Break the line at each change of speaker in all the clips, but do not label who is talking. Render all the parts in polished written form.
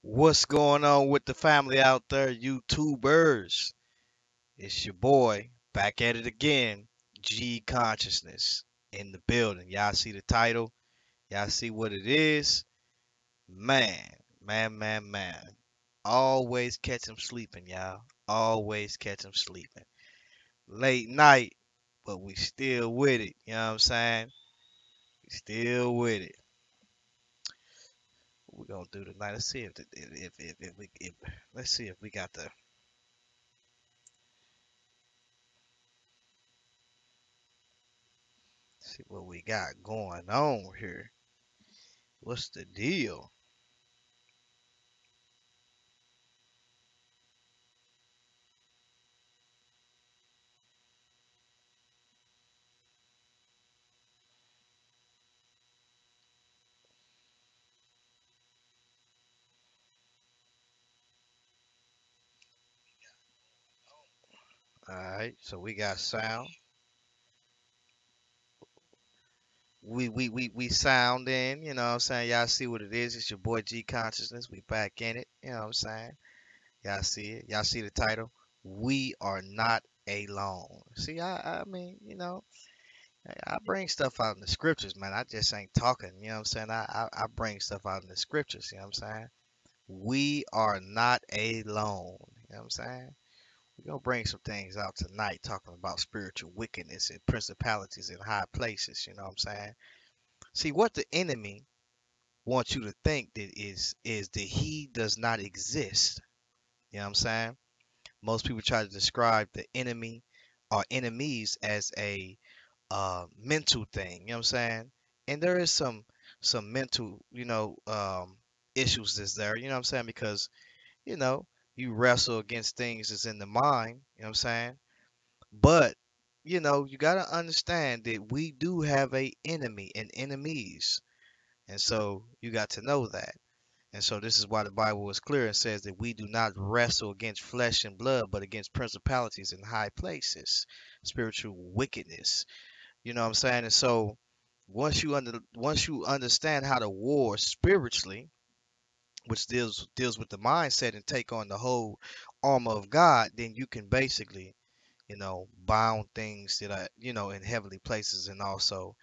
What's going on with the family out there, YouTubers? It's your boy back at it again, G Consciousness in the building. Y'all see the title? Y'all see what it is? Man, man. Always catch him sleeping, y'all. Always catch him sleeping. Late night, but we still with it. You know what I'm saying? We still with it. What we gonna do tonight? Let's see if let's see if we got the see what we got going on here. What's the deal? All right, so we got sound. We sound in, you know what I'm saying? Y'all see what it is. It's your boy G Consciousness. We back in it, you know what I'm saying? Y'all see it. Y'all see the title. We are not alone. See, I mean, I bring stuff out in the scriptures, man. I just ain't talking, you know what I'm saying? I bring stuff out in the scriptures, you know what I'm saying? We are not alone, you know what I'm saying? We're gonna bring some things out tonight talking about spiritual wickedness and principalities in high places, you know what I'm saying? See, what the enemy wants you to think that is that he does not exist. You know what I'm saying? Most people try to describe the enemy or enemies as a mental thing, you know what I'm saying? And there is some mental, issues that's there, you know what I'm saying? Because, you know, you wrestle against things that's in the mind, you know what I'm saying? But you got to understand that we do have a enemy and enemies. And so you got to know that. And so this is why the Bible is clear and says that we do not wrestle against flesh and blood, but against principalities in high places, spiritual wickedness. You know what I'm saying? And so once you understand how to war spiritually, which deals with the mindset and take on the whole armor of God, then you can basically bound things that are, in heavenly places and also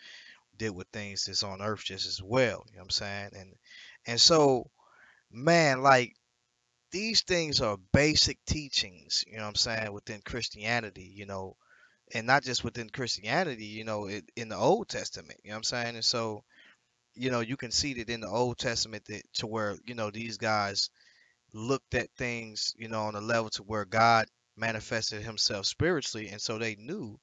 deal with things that's on earth just as well. You know what I'm saying? And so, man, like these things are basic teachings, you know what I'm saying, within Christianity, and not just within Christianity, in the Old Testament, you know what I'm saying? And so, you can see that in the Old Testament that to where, these guys looked at things, on a level to where God manifested himself spiritually, and so they knew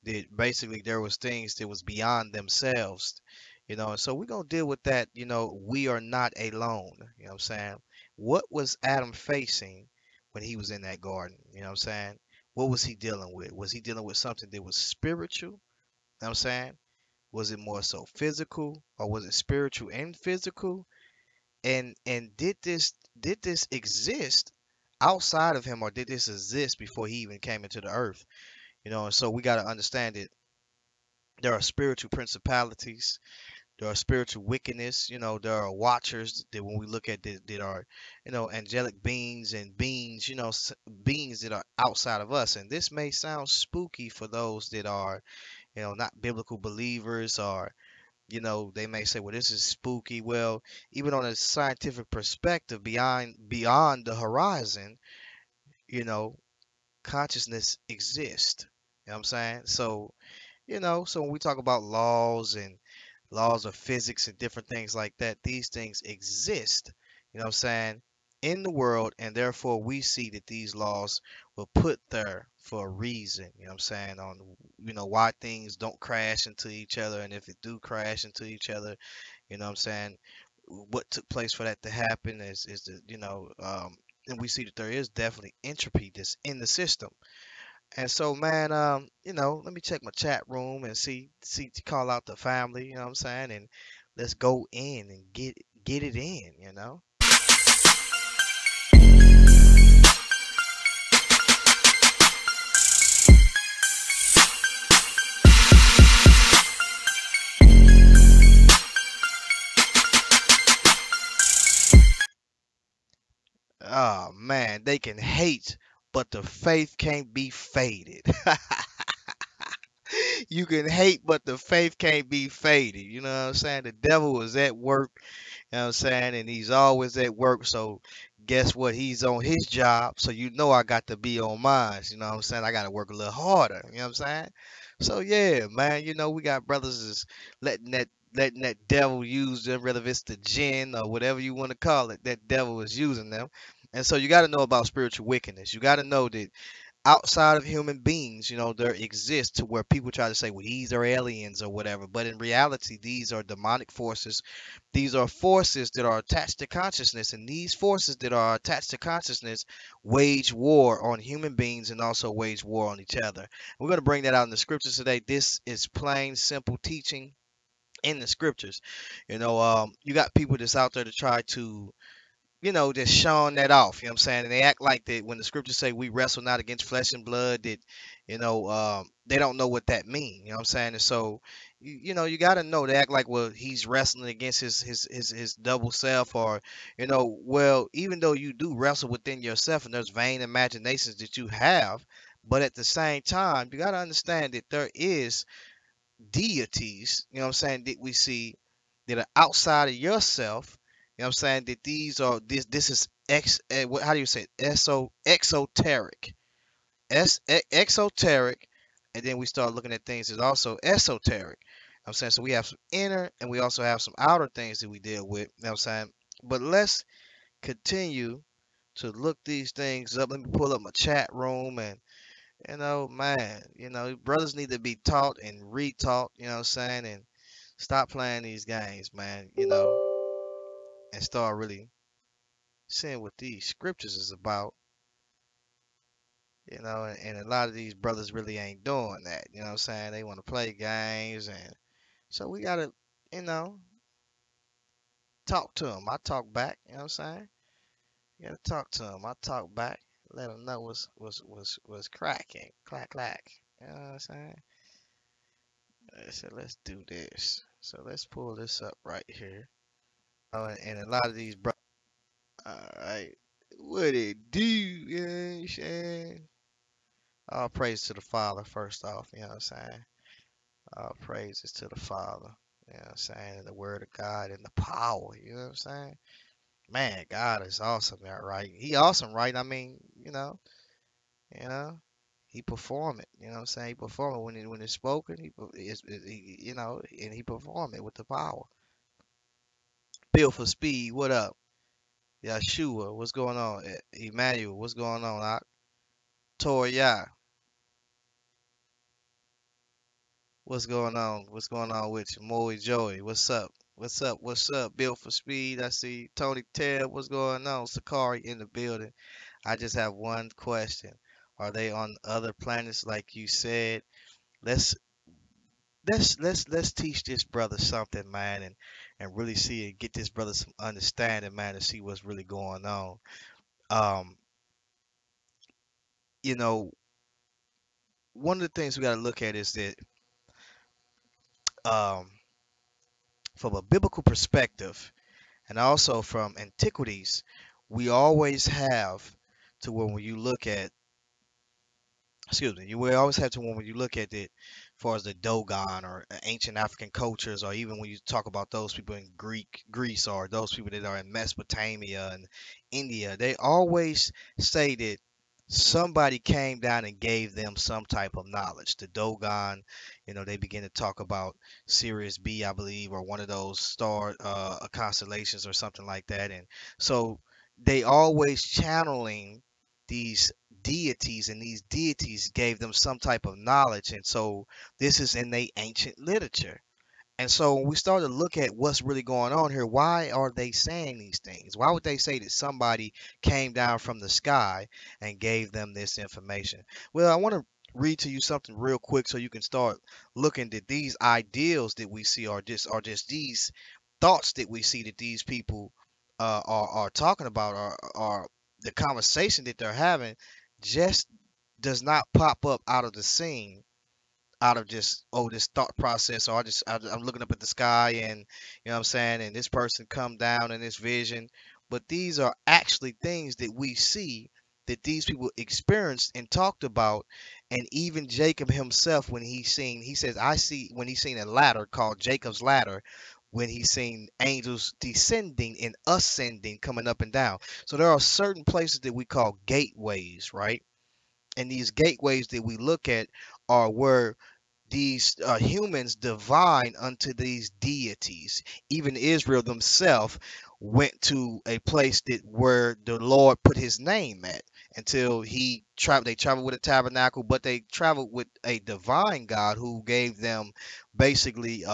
that basically there was things that was beyond themselves, and so we're gonna deal with that. We are not alone. You know what I'm saying? What was Adam facing when he was in that garden? You know what I'm saying? What was he dealing with? Was he dealing with something that was spiritual? You know what I'm saying? Was it more so physical, or was it spiritual and physical? And did this exist outside of him, or did this exist before he even came into the earth? And so we got to understand it. There are spiritual principalities, there are spiritual wickedness, there are watchers that when we look at that are, angelic beings and beings, beings that are outside of us. And this may sound spooky for those that are, not biblical believers, or they may say, well, this is spooky. Well, even on a scientific perspective, beyond the horizon, you know, consciousness exists. You know what I'm saying? So when we talk about laws and laws of physics and different things like that, these things exist, what I'm saying, in the world, and therefore we see that these laws were put there for a reason, what I'm saying, on why things don't crash into each other, and if it do crash into each other, what I'm saying, what took place for that to happen is the, and we see that there is definitely entropy that's in the system. And so, man, let me check my chat room and see to call out the family, you know what I'm saying? And let's go in and get it in. Oh man, they can hate, but the faith can't be faded. You can hate, but the faith can't be faded. You know what I'm saying? The devil is at work, you know what I'm saying? And he's always at work. So guess what? He's on his job. So you know I got to be on mine. You know what I'm saying? I got to work a little harder. You know what I'm saying? So yeah, man, we got brothers is letting that devil use them, whether it's the jinn or whatever you want to call it, that devil is using them. And so you got to know about spiritual wickedness. You got to know that outside of human beings, there exists to where people try to say, well, these are aliens or whatever. But in reality, these are demonic forces. These are forces that are attached to consciousness. And these forces that are attached to consciousness wage war on human beings and also wage war on each other. We're going to bring that out in the scriptures today. This is plain, simple teaching in the scriptures. You got people that's out there to try to just showing that off. You know what I'm saying? And they act like that when the scriptures say we wrestle not against flesh and blood, that, they don't know what that means. You know what I'm saying? And so, you got to know. They act like, well, he's wrestling against his double self, or, well, even though you do wrestle within yourself and there's vain imaginations that you have, but at the same time, you got to understand that there is deities, you know what I'm saying, that we see that are outside of yourself. You know what I'm saying? That this is how do you say it? Exoteric. Exoteric, and then we start looking at things as also esoteric. I'm saying, so we have some inner and we also have some outer things that we deal with. You know what I'm saying? But let's continue to look these things up. Let me pull up my chat room. And man, brothers need to be taught and retaught, you know what I'm saying? And stop playing these games, man, and start really seeing what these scriptures is about, and a lot of these brothers really ain't doing that, you know what I'm saying? They want to play games, and so we got to, you know, talk to them. I talk back, you know what I'm saying? You got to talk to them. I talk back, let them know what's cracking, clack, clack, you know what I'm saying? So let's do this. So let's pull this up right here. Oh, and a lot of these bro. Alright. What it do? You know what I'm saying? All praise to the Father, first off. You know what I'm saying? All praises to the Father. You know what I'm saying? And the Word of God and the power. You know what I'm saying? Man, God is awesome, right? He awesome, right? I mean, you know, he perform it. You know what I'm saying? He perform it when it's spoken. And he perform it with the power. Bill for Speed, what up? Yeshua, what's going on? Emmanuel, what's going on? Toya, what's going on? What's going on with you? Moe Joey, what's up? What's up? What's up? Bill for Speed, I see Tony Ted, what's going on? Sakari in the building. I just have one question. Are they on other planets like you said? Let's let's teach this brother something, man, and really see and get this brother some understanding, man, to see what's really going on. Um, you know, one of the things we got to look at is that um, from a biblical perspective and also from antiquities, we always have to when you look at, excuse me, you will always have to when you look at it, as far as the Dogon or ancient African cultures, or even when you talk about those people in Greece, or those people that are in Mesopotamia and India, they always say that somebody came down and gave them some type of knowledge. The Dogon, they begin to talk about Sirius B, I believe, or one of those star constellations or something like that, and so they always channeling these deities, and these deities gave them some type of knowledge, and so this is in the ancient literature. And so when we start to look at what's really going on here, why are they saying these things? Why would they say that somebody came down from the sky and gave them this information? Well, I want to read to you something real quick so you can start looking at these ideals that we see are just these thoughts that we see that these people are talking about, or the conversation that they're having just does not pop up out of the scene, out of just, oh, this thought process, or I'm looking up at the sky, and you know what I'm saying, and this person come down in this vision. but these are actually things that we see that these people experienced and talked about. And even Jacob himself, when he says, I see, when he seen a ladder called Jacob's ladder, when he seen angels descending and ascending, coming up and down. So there are certain places that we call gateways, right? And these gateways that we look at are where these humans divine unto these deities. Even Israel themselves went to a place that where the Lord put his name at until he traveled. They traveled with a tabernacle, but they traveled with a divine God who gave them basically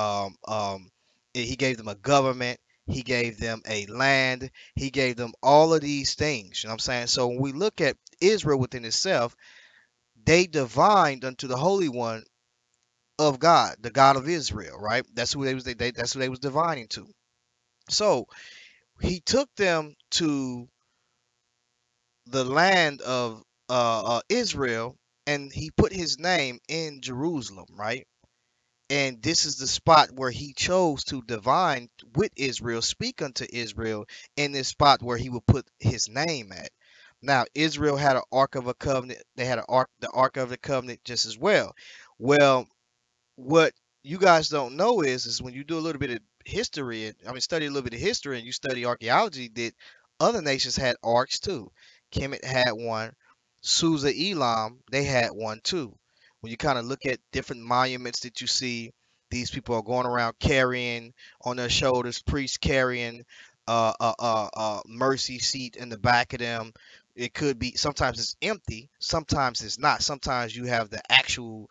he gave them a government. He gave them a land. He gave them all of these things. You know what I'm saying? So when we look at Israel within itself, they divined unto the Holy One of God, the God of Israel, right? That's who that's who they was divining to. So he took them to the land of Israel, and he put his name in Jerusalem, right? And this is the spot where he chose to divine with Israel, speak unto Israel in this spot where he would put his name at. Now, Israel had an Ark of a Covenant. They had the Ark of the Covenant just as well. Well, what you guys don't know is when you do a little bit of history, and I mean study a little bit of history and you study archaeology, that other nations had arcs too. Kemet had one. Susa Elam, they had one too. When you kind of look at different monuments that you see, these people are going around carrying on their shoulders, priests carrying mercy seat in the back of them. It could be sometimes it's empty, sometimes it's not. Sometimes you have the actual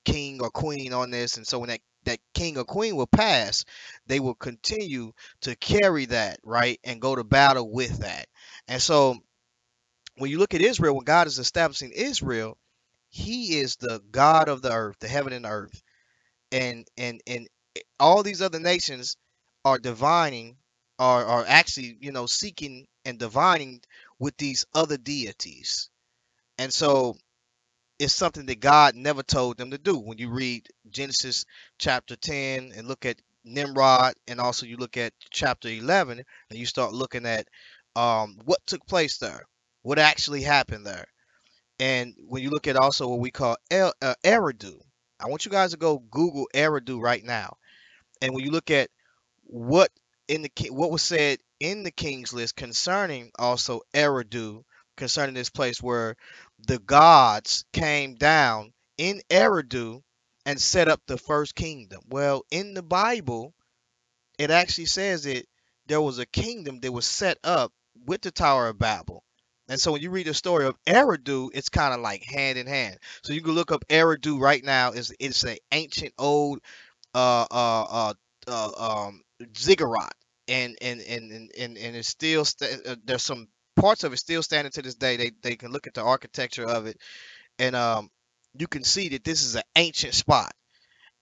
king or queen on this, and so when that king or queen will pass, they will continue to carry that, right, and go to battle with that. And so when you look at Israel, when God is establishing Israel, he is the God of the earth, the heaven and the earth. And all these other nations are divining, are actually, seeking and divining with these other deities. And so it's something that God never told them to do. When you read Genesis chapter 10 and look at Nimrod, and also you look at chapter 11, and you start looking at what took place there, what actually happened there. And when you look at also what we call Eridu, I want you guys to go Google Eridu right now. And when you look at what what was said in the King's List concerning also Eridu, concerning this place where the gods came down in Eridu and set up the first kingdom. Well, in the Bible, it actually says that there was a kingdom that was set up with the Tower of Babel. And so when you read the story of Eridu, it's kind of like hand in hand. So you can look up Eridu right now. It's an ancient old uh uh uh, ziggurat, and it's still there's some parts of it still standing to this day. They can look at the architecture of it, and you can see that this is an ancient spot.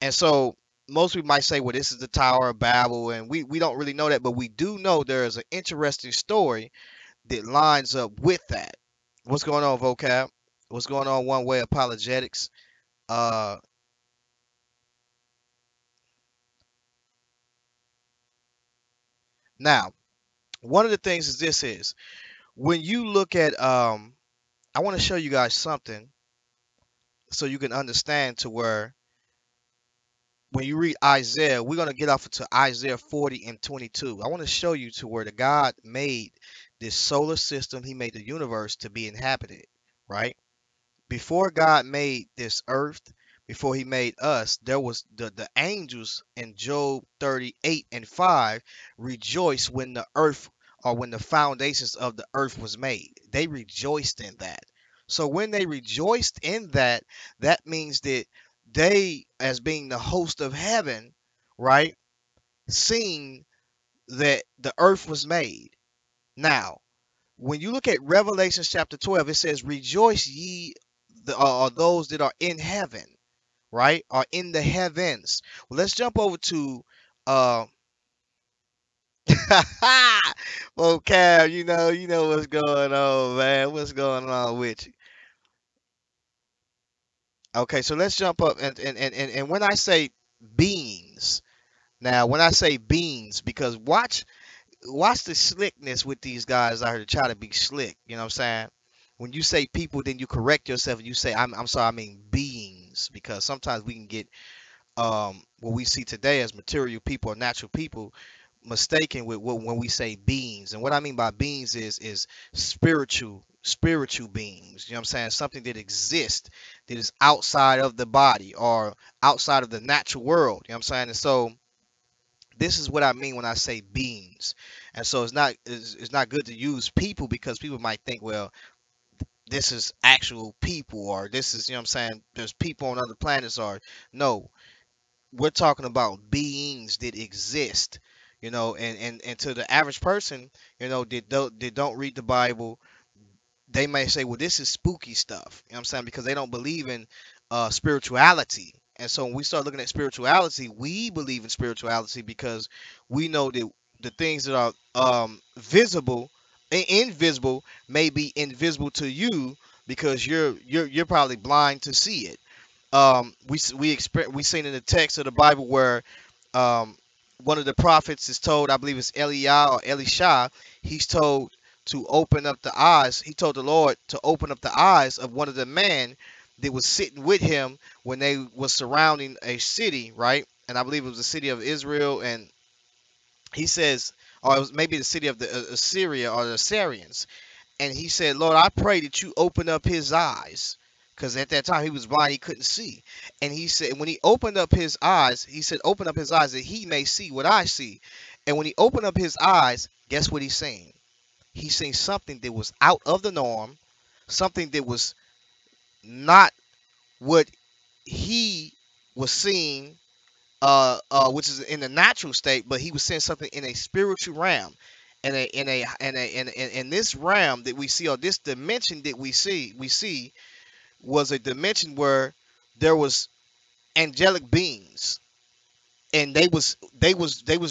And so most people might say, well, this is the Tower of Babel, and we don't really know that, but we do know there is an interesting story that lines up with that. What's going on, vocab? What's going on, one way apologetics? uh Now, one of the things is this is when you look at I want to show you guys something so you can understand to where when you read Isaiah, we're going to get off to Isaiah 40 and 22. I want to show you to where the God made this solar system, he made the universe to be inhabited, right? Before God made this earth, before he made us, there was the angels in Job 38 and 5 rejoiced when the earth, or when the foundations of the earth was made. They rejoiced in that. So when they rejoiced in that, that means that they, as being the host of heaven, right, seeing that the earth was made. Now, when you look at Revelation chapter 12, it says, rejoice ye, are those that are in heaven, right? Are in the heavens. Well, let's jump over to uh well, Cal, you know what's going on, man. What's going on with you? Okay, so let's jump up and when I say beings, Now, when I say beings, because watch the slickness with these guys out here to try to be slick. You know what I'm saying? When you say people, then you correct yourself and you say, I'm sorry, I mean beings, because sometimes we can get what we see today as material people or natural people mistaken with what when we say beings. And what I mean by beings is spiritual beings. You know what I'm saying? Something that exists that is outside of the body or outside of the natural world. You know what I'm saying? And so this is what I mean when I say beings. And so it's not good to use people because people might think, well, this is actual people or this is, you know what I'm saying, there's people on other planets or no, we're talking about beings that exist, and to the average person, that don't read the Bible, they may say, well, this is spooky stuff. You know what I'm saying? Because they don't believe in spirituality. And so when we start looking at spirituality, we believe in spirituality because we know that the things that are visible and invisible may be invisible to you because you're probably blind to see it. We seen in the text of the Bible where um, one of the prophets is told, I believe it's Eliah or Elisha, he's told to open up the eyes. He told the Lord to open up the eyes of one of the men that was sitting with him when they was surrounding a city, right? And I believe it was the city of Israel, and he says, or it was maybe the city of the Assyria or the Assyrians, and he said, Lord, I pray that you open up his eyes. Because at that time he was blind, he couldn't see. And he said, when he opened up his eyes, he said, open up his eyes that he may see what I see. And when he opened up his eyes, guess what he's saying? He's saying something that was out of the norm, something that was not what he was seeing, which is in the natural state, but he was seeing something in a spiritual realm, in this realm that we see, or this dimension that we see was a dimension where there was angelic beings, and they was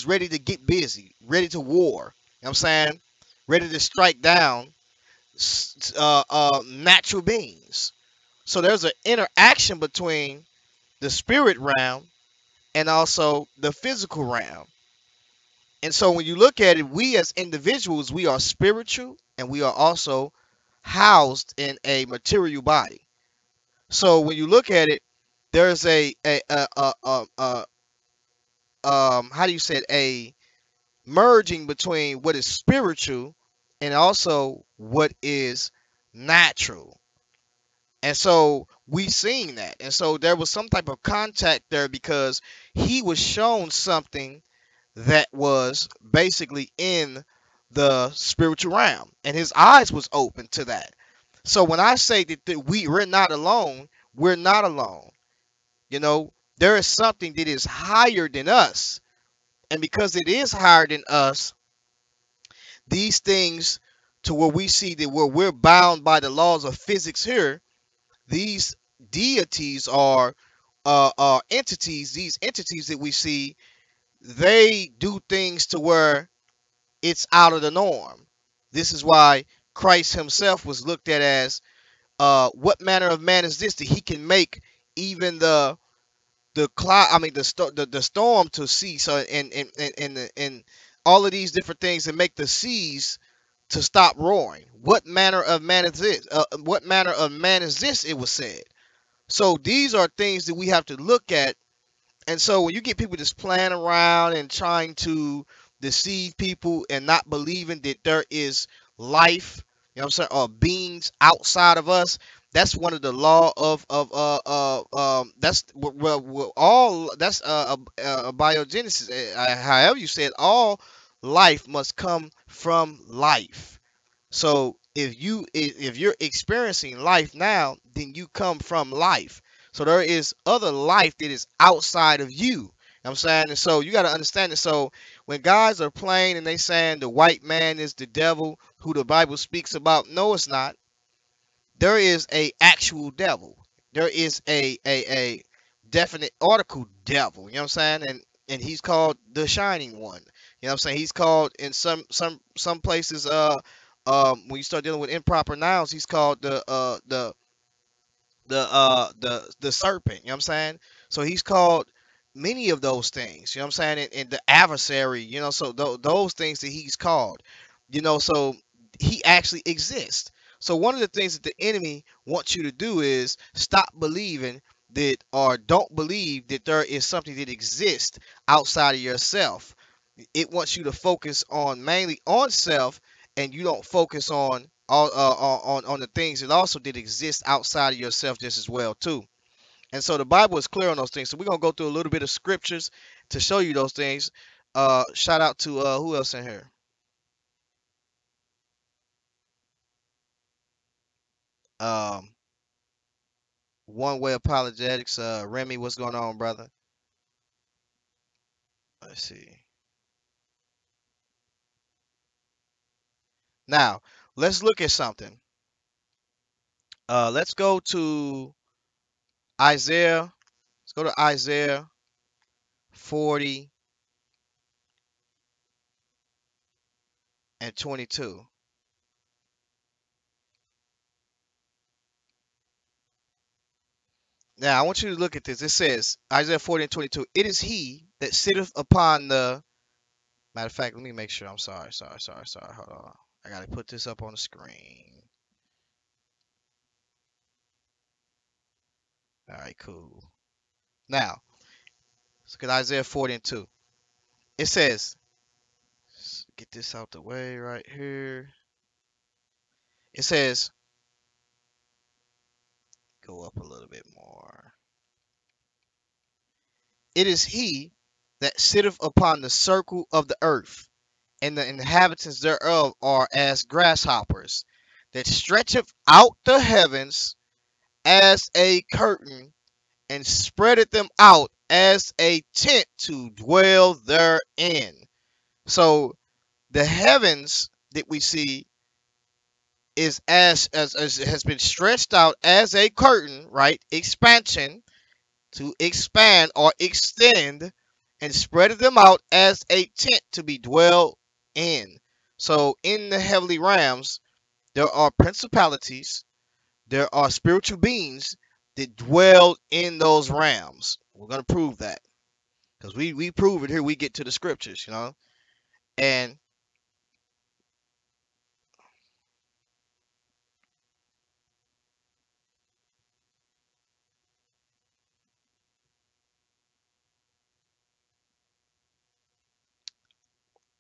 ready to get busy, ready to war. You know what I'm saying? Ready to strike down natural beings. So there's an interaction between the spirit realm and also the physical realm. And so when you look at it, we as individuals, we are spiritual and we are also housed in a material body. So when you look at it, there's how do you say it, a merging between what is spiritual and also what is natural. And so we seen that. And so there was some type of contact there because he was shown something that was basically in the spiritual realm and his eyes was open to that. So when I say that we're not alone, we're not alone. You know, there is something that is higher than us. And because it is higher than us, these things to where we see that where we're bound by the laws of physics here, these deities are entities, these entities that we see, they do things to where it's out of the norm. This is why Christ himself was looked at as what manner of man is this that he can make even the cloud, I mean the storm to cease, and all of these different things that make the seas to stop roaring. What manner of man is this? What manner of man is this? It was said. So these are things that we have to look at. And so when you get people just playing around and trying to deceive people and not believing that there is life, you know what I'm saying, or beings outside of us, that's one of the law that's all that's biogenesis. However you said, all life must come from life. So if you're experiencing life now, then you come from life. So there is other life that is outside of you. You know what I'm saying? And so you got to understand it. So when guys are playing and they saying the white man is the devil who the Bible speaks about, no, it's not. There is a actual devil. There is a definite article devil. You know what I'm saying? And he's called the shining one. You know what I'm saying? He's called in some places when you start dealing with improper nouns, he's called the serpent. You know what I'm saying? So he's called many of those things. You know what I'm saying? And the adversary, so those things that he's called, so he actually exists. So one of the things that the enemy wants you to do is stop believing that, or don't believe that there is something that exists outside of yourself. It wants you to focus on mainly on self, and you don't focus on all on the things that also did exist outside of yourself just as well too. And so the Bible is clear on those things. So we're gonna go through a little bit of scriptures to show you those things. Shout out to who else in here? Um, One Way Apologetics. Remy, what's going on, brother? Let's see. Now, let's look at something. Let's go to Isaiah. Let's go to Isaiah 40 and 22. Now, I want you to look at this. It says, Isaiah 40 and 22, it is he that sitteth upon the. Matter of fact, let me make sure. I'm sorry, sorry. Hold on. I gotta put this up on the screen. All right, cool. Now, let's look at Isaiah 40 and 2. It says, let's get this out the way right here. It says, go up a little bit more. It is he that sitteth upon the circle of the earth, and the inhabitants thereof are as grasshoppers, that stretcheth out the heavens as a curtain, and spreadeth them out as a tent to dwell therein. So the heavens that we see is as has been stretched out as a curtain, right? Expansion, to expand or extend, and spread them out as a tent to be dwelled in. So in the heavenly realms, there are principalities, there are spiritual beings that dwell in those realms. We're gonna prove that because we prove it here. We get to the scriptures. And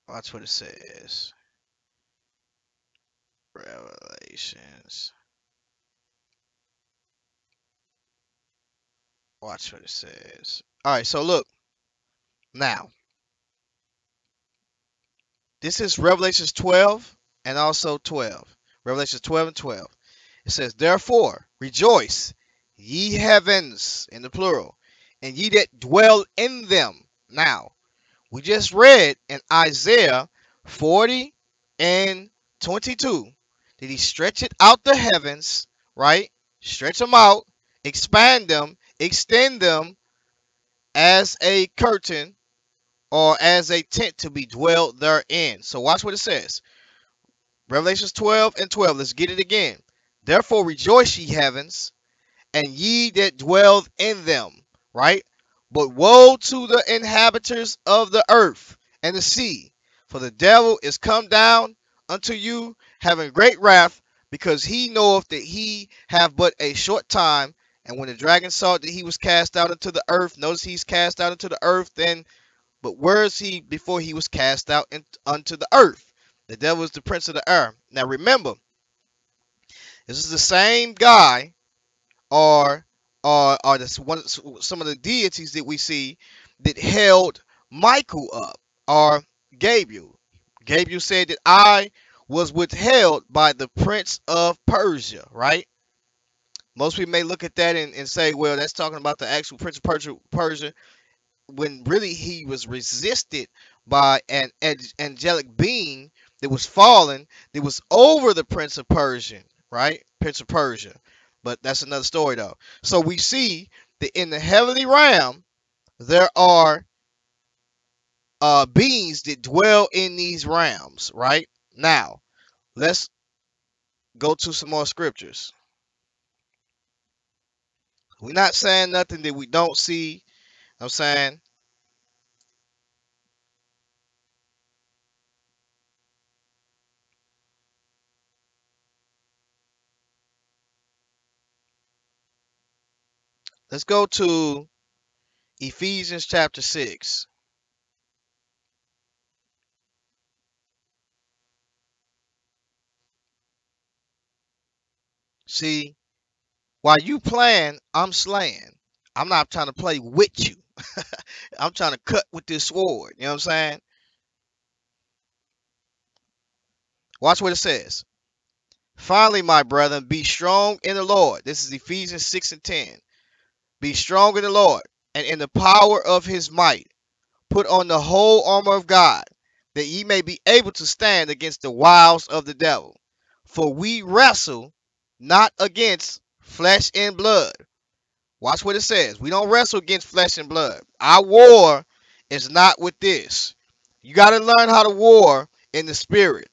watch what it says. Revelations. Watch what it says. All right, so look now. This is Revelations 12 and also 12. Revelations 12 and 12. It says, therefore, rejoice, ye heavens, in the plural, and ye that dwell in them. Now, we just read in Isaiah 40 and 22 that he stretched out the heavens, right? Stretch them out, expand them, extend them as a curtain or as a tent to be dwelt therein. So watch what it says. Revelations 12 and 12. Let's get it again. Therefore rejoice, ye heavens, and ye that dwell in them, right? But woe to the inhabitants of the earth and the sea, for the devil is come down unto you, having great wrath, because he knoweth that he have but a short time. And when the dragon saw that he was cast out into the earth, notice he's cast out into the earth, then, but where is he before he was cast out unto the earth? The devil is the prince of the air. Now remember, this is the same guy, or or this one, some of the deities that we see that held Michael up, or Gabriel. Gabriel said that I was withheld by the prince of Persia, right? Most people may look at that and say, well, that's talking about the actual prince of Persia, when really he was resisted by an angelic being that was fallen, that was over the prince of Persia, right? Prince of Persia. But that's another story though. So we see that in the heavenly realm there are beings that dwell in these realms, right? Now let's go to some more scriptures. We're not saying nothing that we don't see. I'm saying, let's go to Ephesians chapter 6. See, while you playing, I'm slaying. I'm not trying to play with you. I'm trying to cut with this sword. You know what I'm saying? Watch what it says. Finally, my brethren, be strong in the Lord. This is Ephesians 6 and 10. Be strong in the Lord and in the power of his might. Put on the whole armor of God, that ye may be able to stand against the wiles of the devil. For we wrestle not against flesh and blood. Watch what it says. We don't wrestle against flesh and blood. Our war is not with this. You got to learn how to war in the spirit,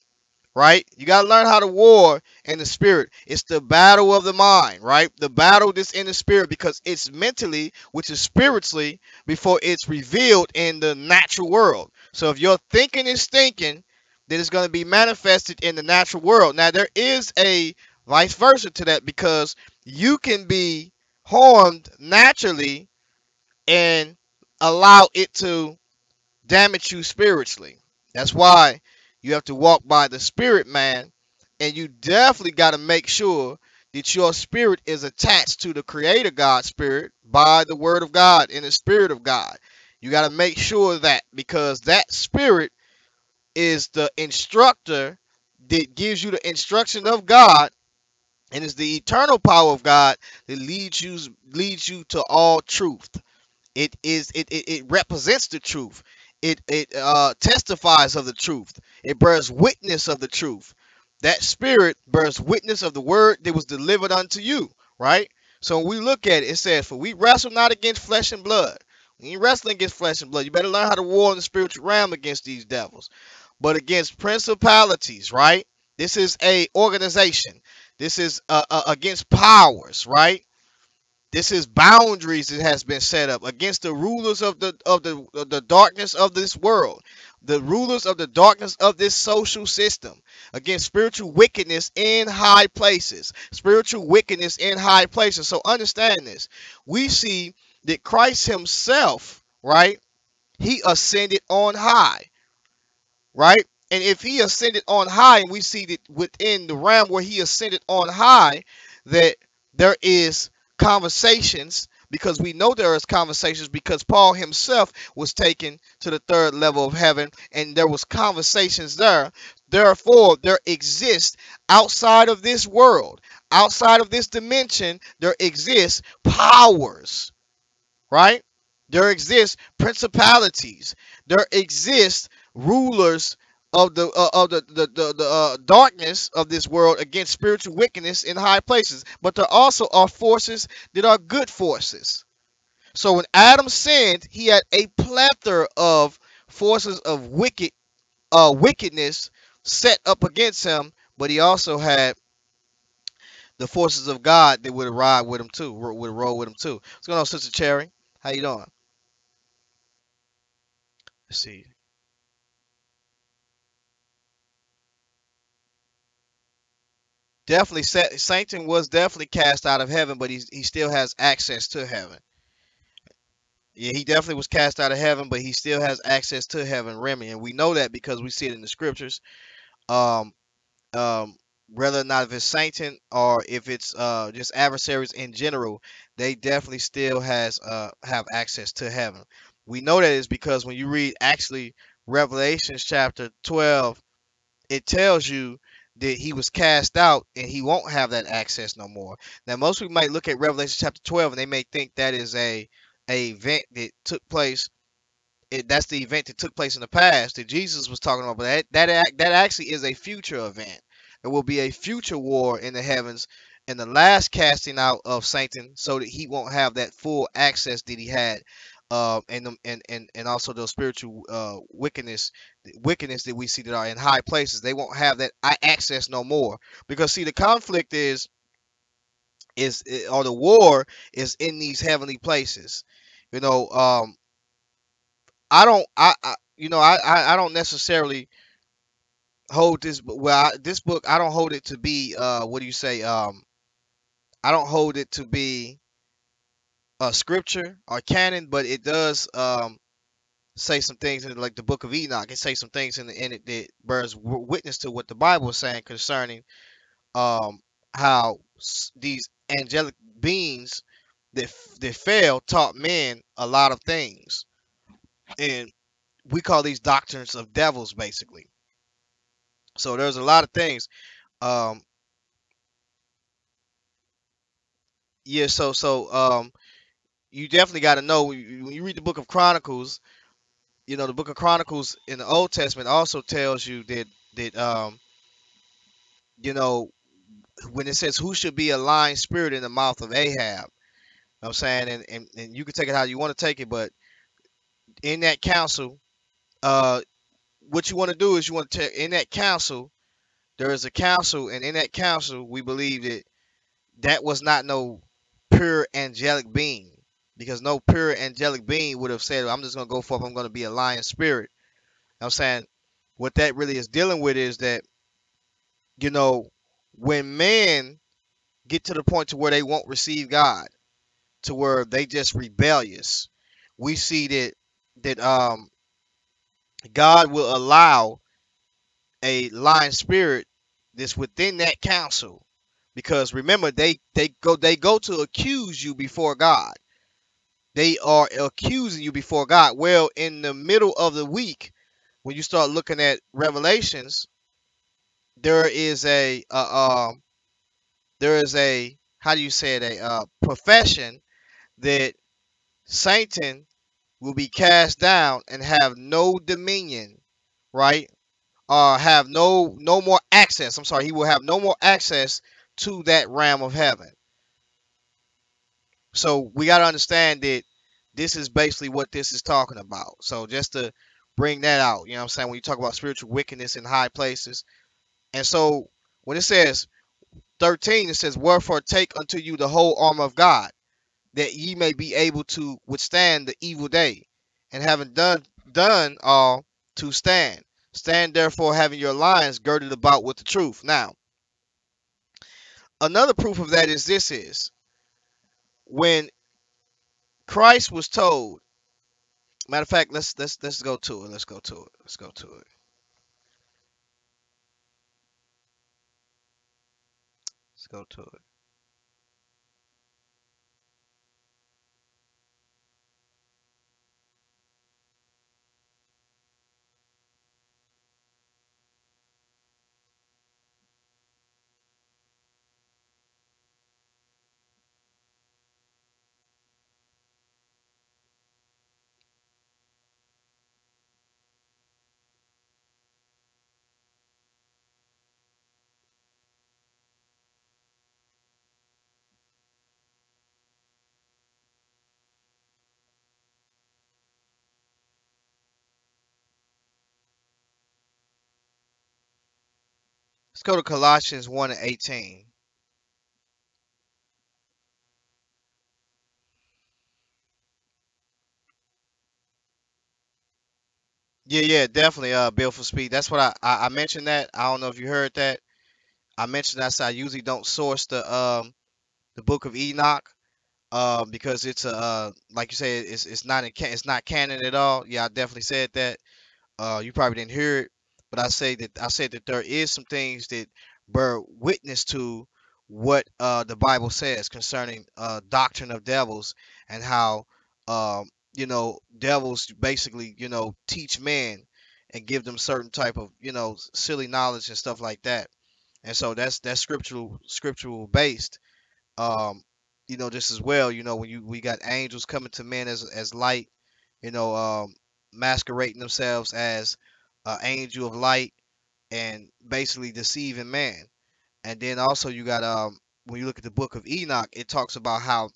right? You got to learn how to war in the spirit. It's the battle of the mind, right? The battle that's in the spirit because it's mentally, which is spiritually, before it's revealed in the natural world. So if your thinking is thinking, then it's going to be manifested in the natural world. Now, there is a vice versa to that because you can be harmed naturally and allow it to damage you spiritually. That's why you have to walk by the spirit, man. And you definitely got to make sure that your spirit is attached to the creator God spirit by the word of God and the spirit of God. You got to make sure that because that spirit is the instructor that gives you the instruction of God and is the eternal power of God that leads you to all truth. It represents the truth. It testifies of the truth. It bears witness of the truth. That spirit bears witness of the word that was delivered unto you, right? So when we look at it, it says, "For we wrestle not against flesh and blood." We ain't wrestling against flesh and blood. You better learn how to war in the spiritual realm against these devils, but against principalities, right? This is a organization. This is against powers, right? This is boundaries that has been set up against the rulers of the darkness of this world, the rulers of the darkness of this social system, against spiritual wickedness in high places. Spiritual wickedness in high places. So understand this. We see that Christ himself, right? He ascended on high, right? And if he ascended on high, and we see that within the realm where he ascended on high, that there is conversations, because we know there is conversations because Paul himself was taken to the third level of heaven and there was conversations there. Therefore, there exists outside of this world, outside of this dimension, there exists powers, right? There exist principalities. There exist rulers of the darkness of this world against spiritual wickedness in high places. But there also are forces that are good forces. So when Adam sinned, he had a plethora of forces of wickedness set up against him, but he also had the forces of God that would ride with him too, would roll with him too. What's going on, Sister Cherry? How you doing? Let's see. Definitely, Satan was definitely cast out of heaven, but he still has access to heaven. Yeah, he definitely was cast out of heaven, but he still has access to heaven, Remy, and we know that because we see it in the scriptures. Um, um, Whether or not if it's Satan or if it's just adversaries in general, they definitely still have access to heaven. We know that is because when you read actually Revelations chapter 12, it tells you that he was cast out and he won't have that access no more. Now, most people might look at Revelation chapter 12 and they may think that is a event that took place. That's the event that took place in the past that Jesus was talking about, but that actually is a future event. There will be a future war in the heavens and the last casting out of Satan, so that he won't have that full access that he had, and also those spiritual wickedness that we see that are in high places. They won't have that access no more because see the conflict is or the war is in these heavenly places. You know, I don't, I don't necessarily hold this, this book, I don't hold it to be, what do you say? I don't hold it to be scripture or canon, but it does say some things in like the Book of Enoch. It say some things in it that bears witness to what the Bible is saying concerning um how these angelic beings that fell taught men a lot of things, and we call these doctrines of devils basically. So there's a lot of things. Um, yeah. So you definitely got to know when you read the Book of Chronicles. You know, the Book of Chronicles in the Old Testament also tells you that you know, when it says who should be a lying spirit in the mouth of Ahab. You know what I'm saying, and you can take it how you want to take it, but in that council, uh, what you want to do is you want to take in that council. There is a council, and in that council, we believe that that was not no pure angelic being, because no pure angelic being would have said, "I'm just gonna go forth. I'm gonna be a lion spirit." You know what I'm saying, what that really is dealing with is that, you know, when men get to the point to where they won't receive God, to where they just rebellious, we see that God will allow a lying spirit that's within that council, because remember they go to accuse you before God. They are accusing you before God. Well, in the middle of the week, when you start looking at Revelations, there is a how do you say it, a profession that Satan will be cast down and have no dominion, right? Have no more access. I'm sorry, he will have no more access to that realm of heaven. So we got to understand that this is basically what this is talking about. So just to bring that out, you know what I'm saying, when you talk about spiritual wickedness in high places. And so when it says 13, it says, "Wherefore take unto you the whole armor of God, that ye may be able to withstand the evil day, and having done all, to stand. Stand therefore, having your loins girded about with the truth." Now, another proof of that is this: is when Christ was told. Matter of fact, let's go to it. Let's go to it. Let's go to it. Let's go to it. Let's go to Colossians 1 and 18. Yeah, yeah, definitely. Bill for speed. That's what I mentioned that. I don't know if you heard that. I mentioned that. So I usually don't source the Book of Enoch, because it's like you said, it's not it's not canon at all. Yeah, I definitely said that. You probably didn't hear it, but I said that there is some things that bear witness to what the Bible says concerning doctrine of devils, and how devils basically teach men and give them certain type of silly knowledge and stuff like that. And so that's scriptural based. um just as well, when we got angels coming to men as light, you know um masquerading themselves as an angel of light, and basically deceiving man. And then also you got, when you look at the Book of Enoch, it talks about how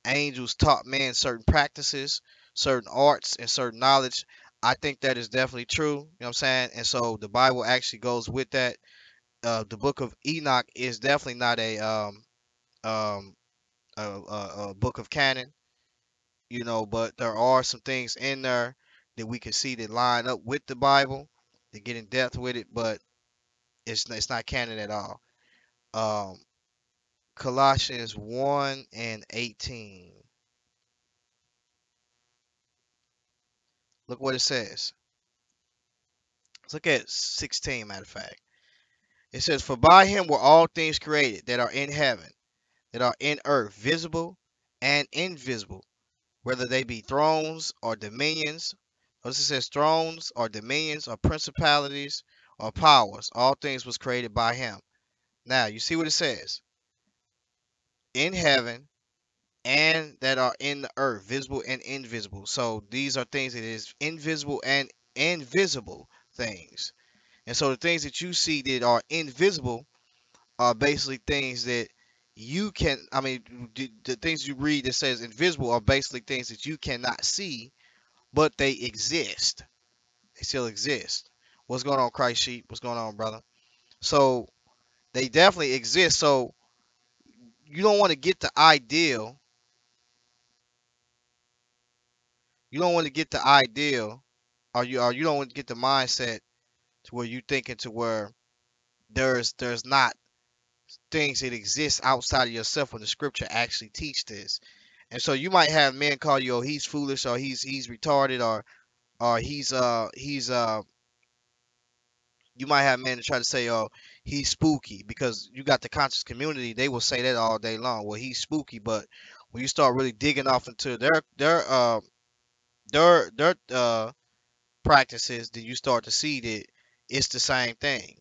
angels taught man certain practices, certain arts, and certain knowledge. I think that is definitely true, you know what I'm saying? And so the Bible actually goes with that. The Book of Enoch is definitely not um a book of canon. but there are some things in there that we can see that line up with the Bible, that get in depth with it, but it's not canon at all. Um, Colossians 1 and 18. Look what it says. Let's look at 16, matter of fact. It says, "For by him were all things created that are in heaven, that are in earth, visible and invisible, whether they be thrones or dominions." Notice it says thrones or dominions or principalities or powers. All things was created by him. Now, you see what it says? In heaven and that are in the earth, visible and invisible. So these are things that is invisible and invisible things. And so the things that you see that are invisible are basically things that you can, I mean, the things you read that says invisible are basically things that you cannot see, but they exist. They still exist. What's going on, Christ Sheep? What's going on, brother? So they definitely exist. So you don't want to get the ideal. You don't want to get the ideal, or you don't want to get the mindset to where you thinking to where there's not things that exist outside of yourself when the scripture actually teach this. And so you might have men call you, oh, he's foolish, or he's retarded, or he's you might have men to try to say, oh, he's spooky, because you got the conscious community, they will say that all day long. Well, he's spooky, but when you start really digging off into their practices, then you start to see that it's the same thing.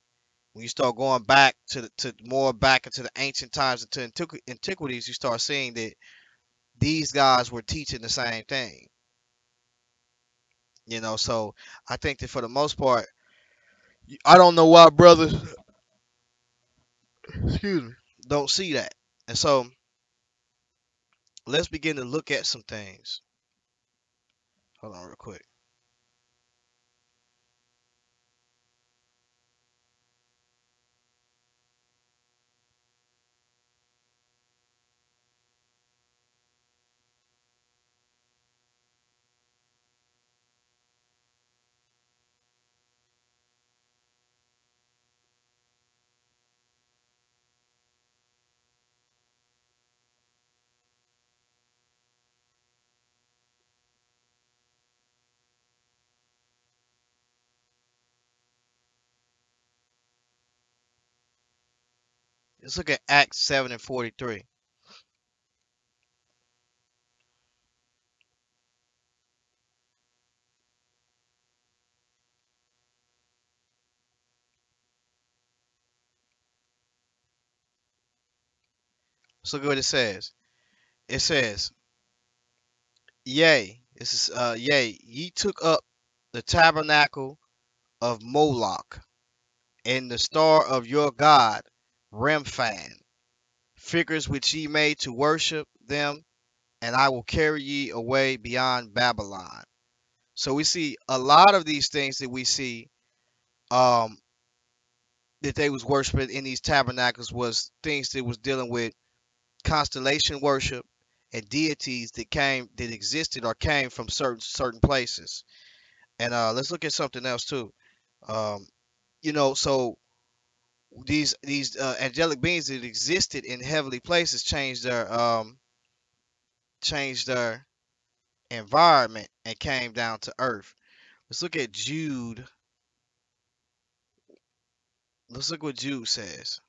When you start going back to more back into the ancient times, into antiquities, you start seeing that these guys were teaching the same thing. So I think that for the most part, I don't know why brothers, excuse me, don't see that. And so let's begin to look at some things. Hold on, real quick. Let's look at Acts 7 and 43. Let's look at what it says. It says, "Yea, this is yea, ye took up the tabernacle of Moloch and the star of your god Remphan, figures which ye made to worship them, and I will carry ye away beyond Babylon." So we see a lot of these things that we see um, that they was worshiping in these tabernacles was things that was dealing with constellation worship and deities that existed or came from certain places. And let's look at something else too. Um, so these angelic beings that existed in heavenly places changed their environment and came down to earth. Let's look at Jude. Let's look what Jude says.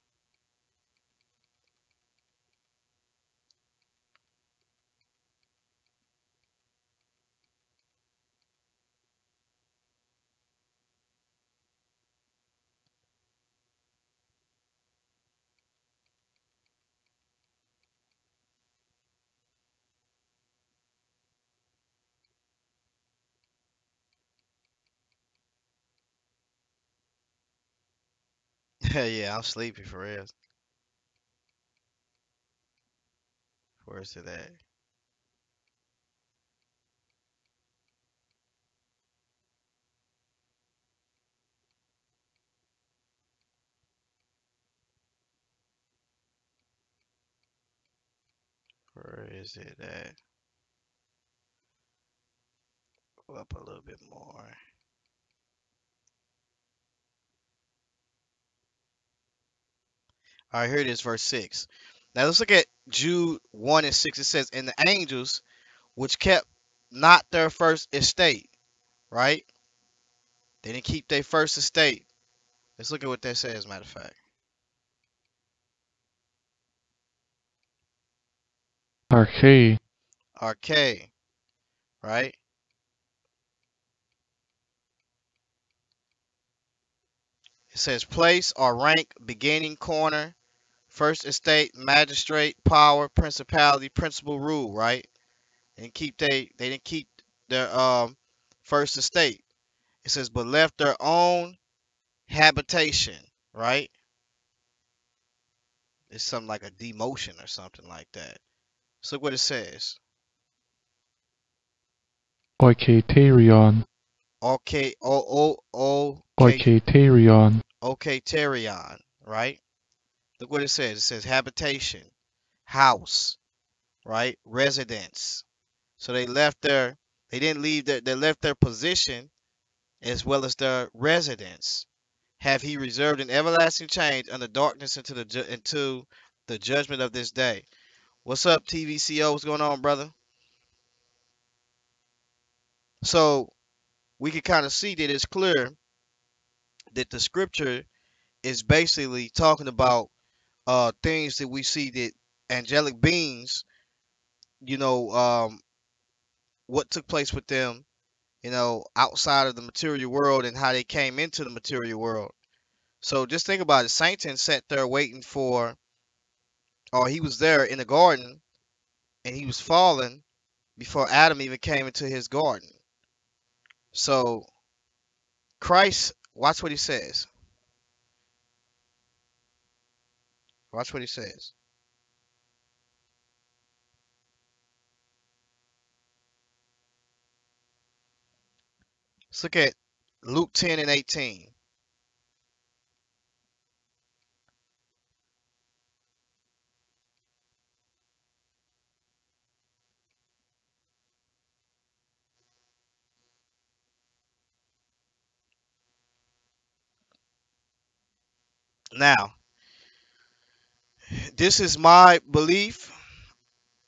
Yeah, I'm sleepy for real. Where's it at? Where is it at? Scroll up a little bit more. All right, here it is, verse 6. Now let's look at Jude 1 and 6. It says, "And the angels which kept not their first estate," right? They didn't keep their first estate. Let's look at what that says, matter of fact.
Arche,
Arche, right? It says place or rank, beginning, corner, first estate, magistrate, power, principality, principal, rule, right? They didn't keep their first estate. It says but left their own habitation, right? It's something like a demotion or something like that. So look what it says.
Oiketerion,
Okay, okay,
Oiketerion,
okay, Terion, right? Look what it says. It says habitation, house, right? Residence. So they didn't leave they left their position as well as their residence. Have he reserved an everlasting change under darkness into the judgment of this day? What's up, TVCO? What's going on, brother? So we can kind of see that it's clear that the scripture is basically talking about things that we see that angelic beings, you know, what took place with them, outside of the material world and how they came into the material world. So just think about it. Satan sat there waiting for, or he was there in the garden and he was falling before Adam even came into his garden. So Christ, watch what he says. Watch what he says. Let's look at Luke 10 and 18. Now, this is my belief,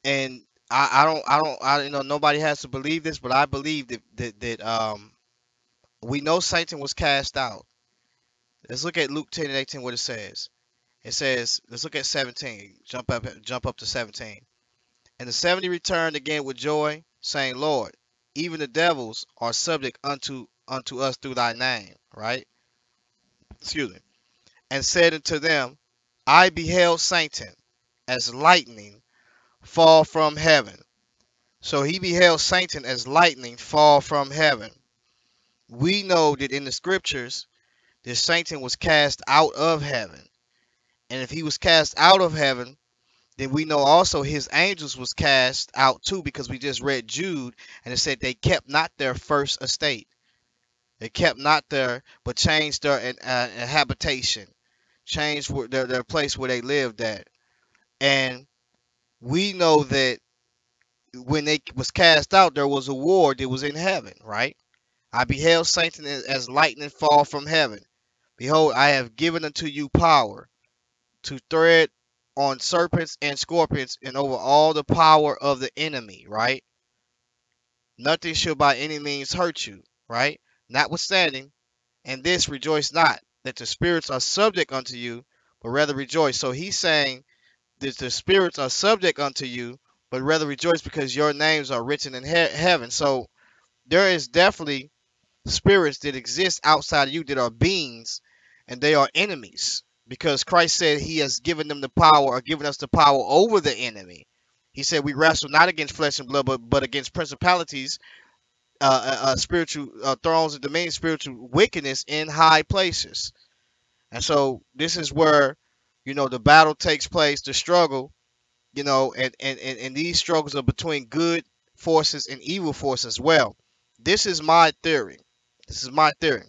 and nobody has to believe this, but I believe that we know Satan was cast out. Let's look at Luke 10 and 18, what it says. It says, let's look at 17. Jump up to 17. And the 70 returned again with joy, saying, Lord, even the devils are subject unto us through thy name. Right? Excuse me. And said unto them, I beheld Satan as lightning fall from heaven. So he beheld Satan as lightning fall from heaven. We know that in the scriptures that Satan was cast out of heaven. And if he was cast out of heaven, then we know also his angels was cast out too, because we just read Jude and it said they kept not their first estate. They kept not their, but changed their habitation, changed their place where they lived at. And we know that when they was cast out, there was a war that was in heaven, right? I beheld Satan as lightning fall from heaven. Behold, I have given unto you power to tread on serpents and scorpions and over all the power of the enemy, right? Nothing shall by any means hurt you, right? Notwithstanding, and this rejoice not that the spirits are subject unto you, but rather rejoice. So he's saying that the spirits are subject unto you, but rather rejoice because your names are written in heaven. So there is definitely spirits that exist outside of you that are beings, and they are enemies because Christ said he has given them the power or given us the power over the enemy. He said we wrestle not against flesh and blood, but against principalities, spiritual thrones and dominions, spiritual wickedness in high places. And so this is where, the battle takes place, the struggle, and these struggles are between good forces and evil forces as well. This is my theory. This is my theory.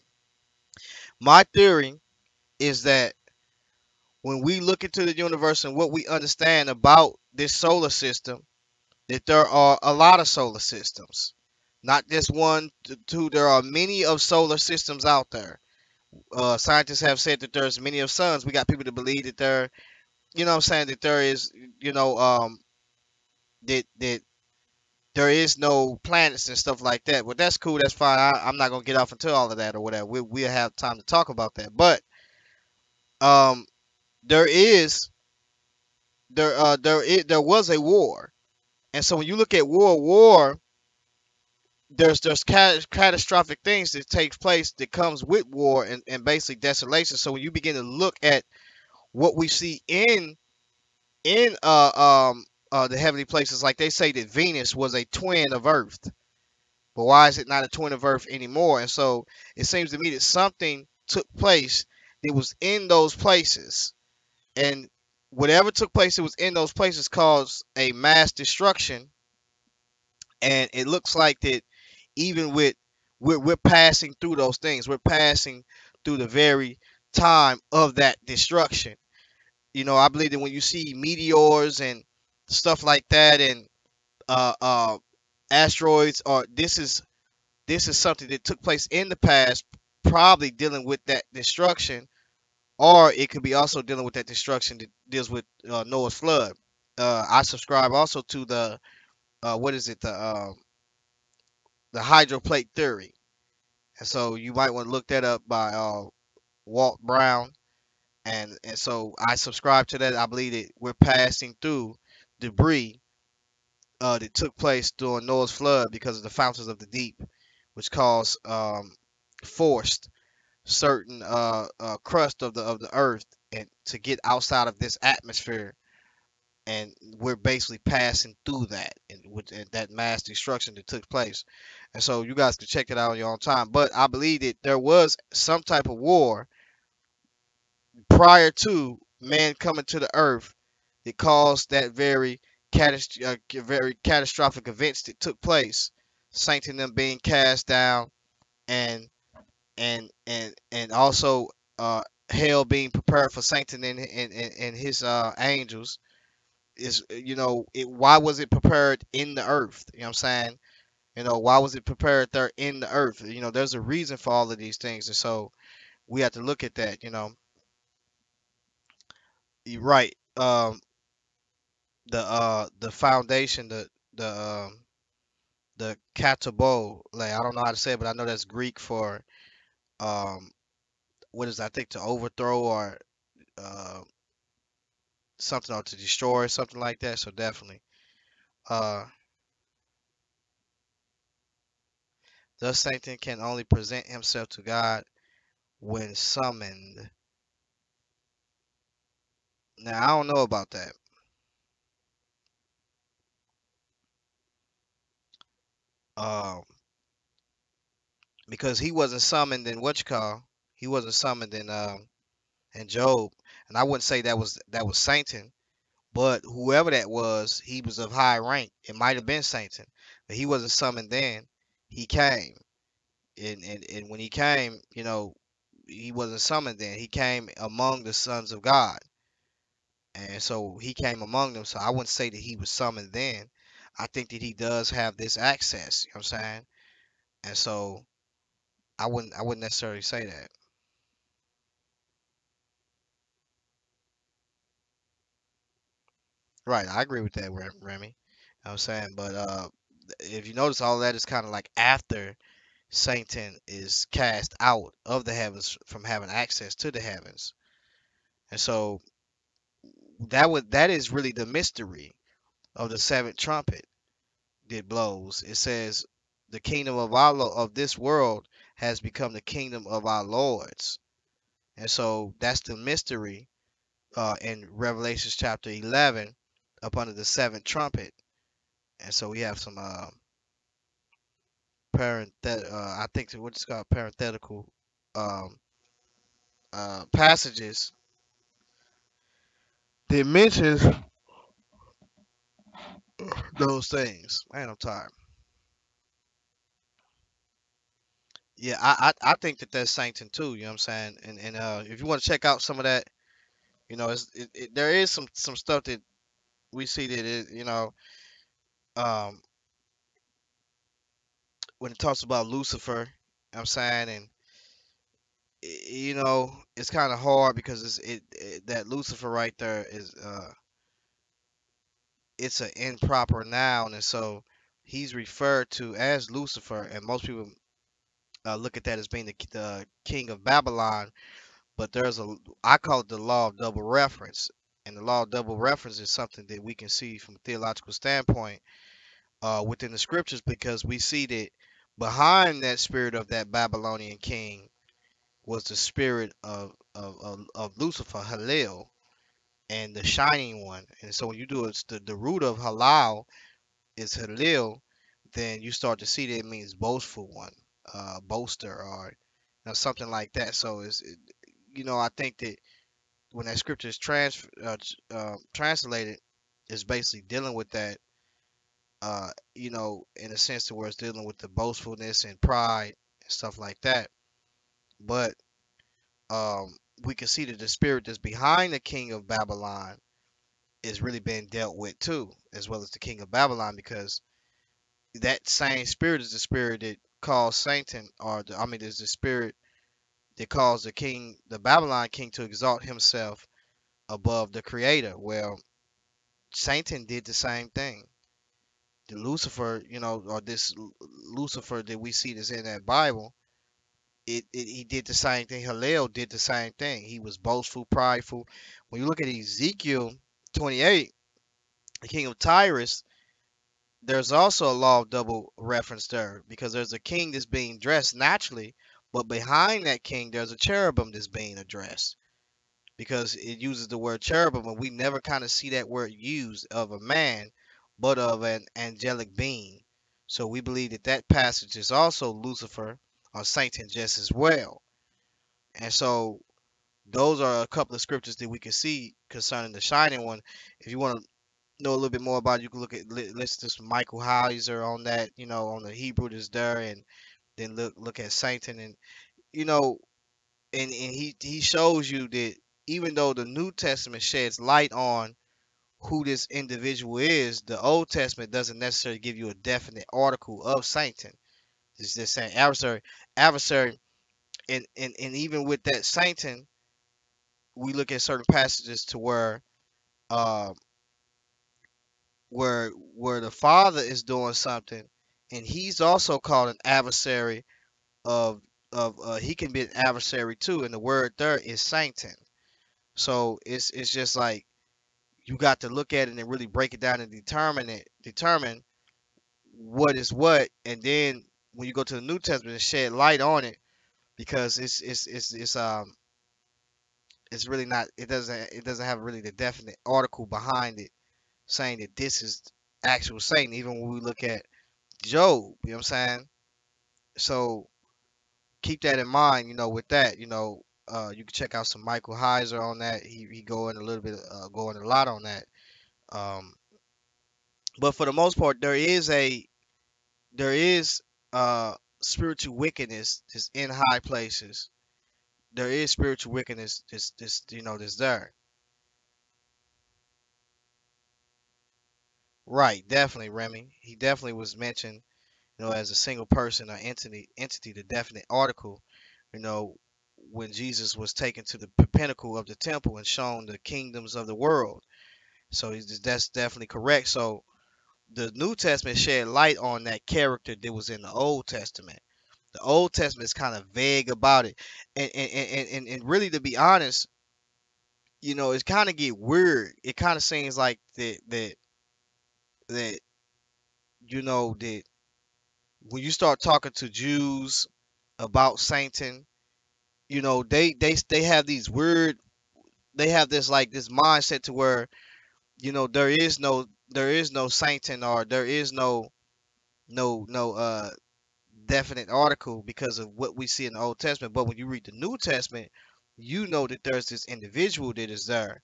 My theory is that when we look into the universe and what we understand about this solar system, that there are a lot of solar systems. Not just one, two. There are many of solar systems out there. Scientists have said that there's many of suns. We got people to believe that there, you know what I'm saying, that there is, you know, that there is no planets and stuff like that. But that's cool. That's fine. I'm not gonna get off into all of that or whatever. We'll have time to talk about that. But um, there is there was a war, and so when you look at World War, there's catastrophic things that takes place that comes with war and basically desolation. So when you begin to look at what we see in the heavenly places, like they say that Venus was a twin of Earth, but why is it not a twin of Earth anymore? And so it seems to me that something took place that was in those places, and whatever took place that was in those places caused a mass destruction. And it looks like that even with we're passing through those things. We're passing through the very time of that destruction. You know, I believe that when you see meteors and stuff like that, and uh, uh, asteroids, or this is something that took place in the past, probably dealing with that destruction, or it could be also dealing with that destruction that deals with Noah's flood. I subscribe also to the what is it, the hydroplate theory, and so you might want to look that up by Walt Brown. And so I subscribe to that. I believe that we're passing through debris that took place during Noah's flood because of the fountains of the deep, which caused forced certain crust of the earth and to get outside of this atmosphere, and we're basically passing through that and with that mass destruction that took place. And so you guys can check it out on your own time. But I believe that there was some type of war prior to man coming to the earth that caused that very catastrophic events that took place, Saint and them being cast down, and and also hell being prepared for Satan and his angels. Is, you know, why was it prepared in the earth? You know what I'm saying? You know, why was it prepared there in the earth? You know, there's a reason for all of these things, and so we have to look at that. You know, you're right. The foundation, the katabo, like I don't know how to say it, but I know that's Greek for um what is, I think, to overthrow, or uh something, or to destroy, something like that. So definitely. Uh thus Satan can only present himself to God when summoned. Now I don't know about that. Um because he wasn't summoned in what you call, he wasn't summoned in Job. And I wouldn't say that was Satan. But whoever that was, he was of high rank. It might have been Satan, but he wasn't summoned then. He came, and when he came, you know, he wasn't summoned then. He came among the sons of God, and so he came among them. So I wouldn't say that he was summoned then. I think that he does have this access. You know what I'm saying? And so I wouldn't necessarily say that. Right, I agree with that, Remy. You know what I'm saying? But if you notice, all that is kind of like after Satan is cast out of the heavens from having access to the heavens. And so that is really the mystery of the seventh trumpet that blows. It says the kingdom of of this world has become the kingdom of our lords. And so that's the mystery in Revelation chapter 11 up under the seventh trumpet. And so we have some I think what's called parenthetical um, passages that mentions those things. Man, I'm tired. Yeah, I think that that's Sanctum too. You know what I'm saying? And if you want to check out some of that, you know, there is some stuff that we see that is, you know, um, when it talks about Lucifer, you know what I'm saying, and you know, it's kind of hard because it that Lucifer right there is it's an improper noun, and so he's referred to as Lucifer, and most people look at that as being the king of Babylon. But there's a I call it the law of double reference, and the law of double reference is something that we can see from a theological standpoint within the scriptures because we see that behind that spirit of that Babylonian king was the spirit of Lucifer, Halil, and the shining one. And so when you do it's the root of halal is Halil, then you start to see that it means boastful one, boaster, or something like that. So you know, I think that when that scripture is translated, it's basically dealing with that, you know, in a sense to where it's dealing with the boastfulness and pride and stuff like that. But we can see that the spirit that's behind the king of Babylon is really being dealt with too, as well as the king of Babylon, because that same spirit is the spirit that caused Satan, or I mean, there's the spirit that caused the king, the Babylon king, to exalt himself above the creator. Well, Satan did the same thing. The Lucifer, you know, or this Lucifer that we see that's in that Bible, he did the same thing. Hillel did the same thing. He was boastful, prideful. When you look at Ezekiel 28, the king of Tyrus, there's also a law of double reference there because there's a king that's being dressed naturally, but behind that king, there's a cherubim that's being addressed because it uses the word cherubim, and we never kind of see that word used of a man, but of an angelic being. So we believe that that passage is also Lucifer or Satan just as well. And so those are a couple of scriptures that we can see concerning the shining one. If you want to know a little bit more about it, you can look at listen to some Michael Heiser on that, you know, on the Hebrew that's there, and then look at Satan, and you know, and he shows you that even though the New Testament sheds light on who this individual is, the Old Testament doesn't necessarily give you a definite article of Satan. It's just saying adversary, and even with that Satan, we look at certain passages to uh, where the Father is doing something, and he's also called an adversary of he can be an adversary too, and the word there is Satan. So it's just like you got to look at it and really break it down and determine what is what, and then when you go to the New Testament and shed light on it, because it's really not, it doesn't have really the definite article behind it saying that this is actual Satan. Even when we look at Job, you know what I'm saying? So keep that in mind, you know, with that, you know, you can check out some Michael Heiser on that. He go in a little bit, going a lot on that. Um, but for the most part, there is uh spiritual wickedness that's in high places. There is spiritual wickedness this you know that's there. Right, definitely, Remy. He definitely was mentioned, you know, as a single person or entity, the definite article, you know, when Jesus was taken to the pinnacle of the temple and shown the kingdoms of the world. So that's definitely correct. So the New Testament shed light on that character that was in the Old Testament. The Old Testament is kind of vague about it, and really, to be honest, you know, it's kind of get weird. It kind of seems like that you know that when you start talking to Jews about Satan, you know, they have these weird, they have this like this mindset to where, you know, there is no Satan, or there is no definite article because of what we see in the Old Testament. But when you read the New Testament, you know that there's this individual that is there.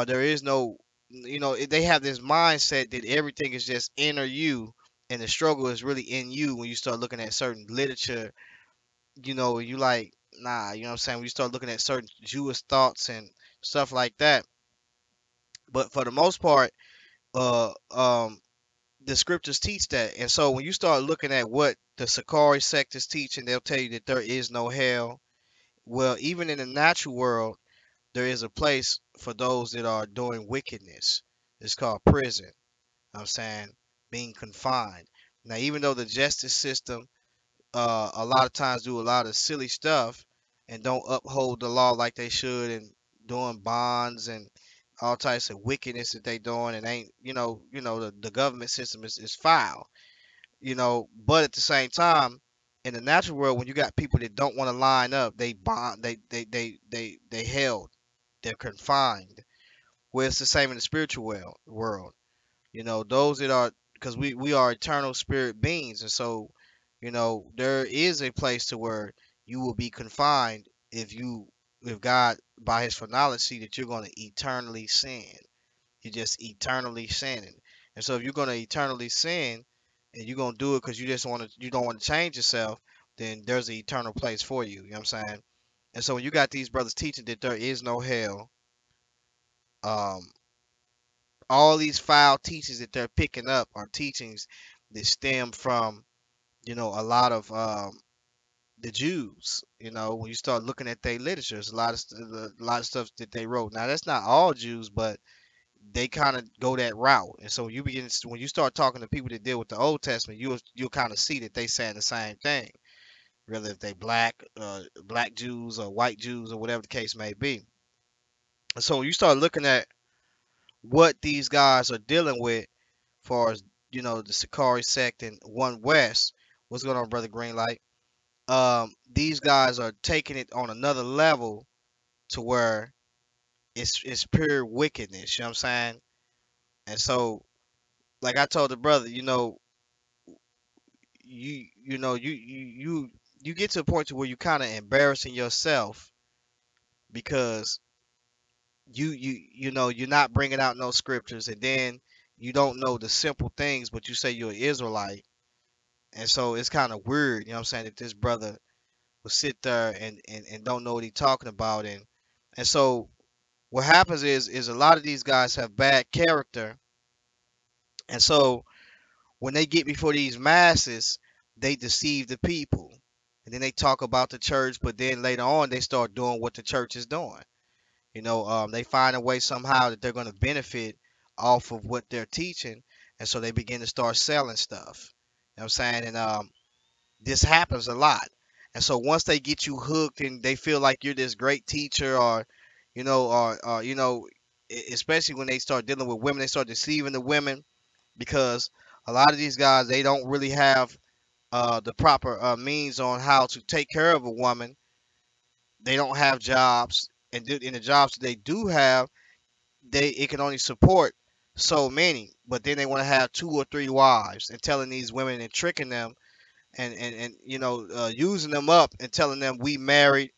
There is no, you know, they have this mindset that everything is just inner you, and the struggle is really in you. When you start looking at certain literature, you know, you like, nah, you know what I'm saying? When you start looking at certain Jewish thoughts and stuff like that. But for the most part, uh, um, the scriptures teach that. And so when you start looking at what the Sakari sect is teaching, they'll tell you that there is no hell. Well, even in the natural world, there is a place for those that are doing wickedness. It's called prison. I'm saying being confined. Now, even though the justice system a lot of times do a lot of silly stuff and don't uphold the law like they should, and doing bonds and all types of wickedness that they doing, and ain't the government system is foul, but at the same time, in the natural world, when you got people that don't want to line up, they bond, they held, they're confined. Where it's the same in the spiritual world. Those that are, because we are eternal spirit beings, and so there is a place to where you will be confined if God by his foreknowledge see that you're going to eternally sin. You're just eternally sinning. And so if you're going to eternally sin and you're going to do it because you don't want to change yourself, then there's an eternal place for you. You know what I'm saying? And so when you got these brothers teaching that there is no hell, um, all these foul teachings that they're picking up are teachings that stem from, a lot of the Jews. When you start looking at their literature, there's a lot of stuff that they wrote. Now that's not all Jews, but they kind of go that route. And so when you start talking to people that deal with the Old Testament, you'll kind of see that they saying the same thing, whether if they black Jews or white Jews or whatever the case may be. And so when you start looking at what these guys are dealing with, far as the Sakari sect and One West. What's going on, brother Greenlight? These guys are taking it on another level to where it's pure wickedness. You know what I'm saying? And so, like I told the brother, you get to a point to where you kind of embarrassing yourself because you're not bringing out no scriptures, and then you don't know the simple things, but you say you're an Israelite. And so it's kind of weird, you know what I'm saying, that this brother will sit there and don't know what he's talking about. And so what happens is a lot of these guys have bad character. And so when they get before these masses, they deceive the people. And then they talk about the church, but then later on they start doing what the church is doing. They find a way somehow that they're going to benefit off of what they're teaching. And so they begin to start selling stuff. You know what I'm saying? And this happens a lot. And so once they get you hooked and they feel like you're this great teacher, or, especially when they start dealing with women, they start deceiving the women because a lot of these guys, they don't really have the proper means on how to take care of a woman. They don't have jobs, and in the jobs that they do have, it can only support so many. But then they want to have two or three wives and telling these women and tricking them and using them up and telling them we married,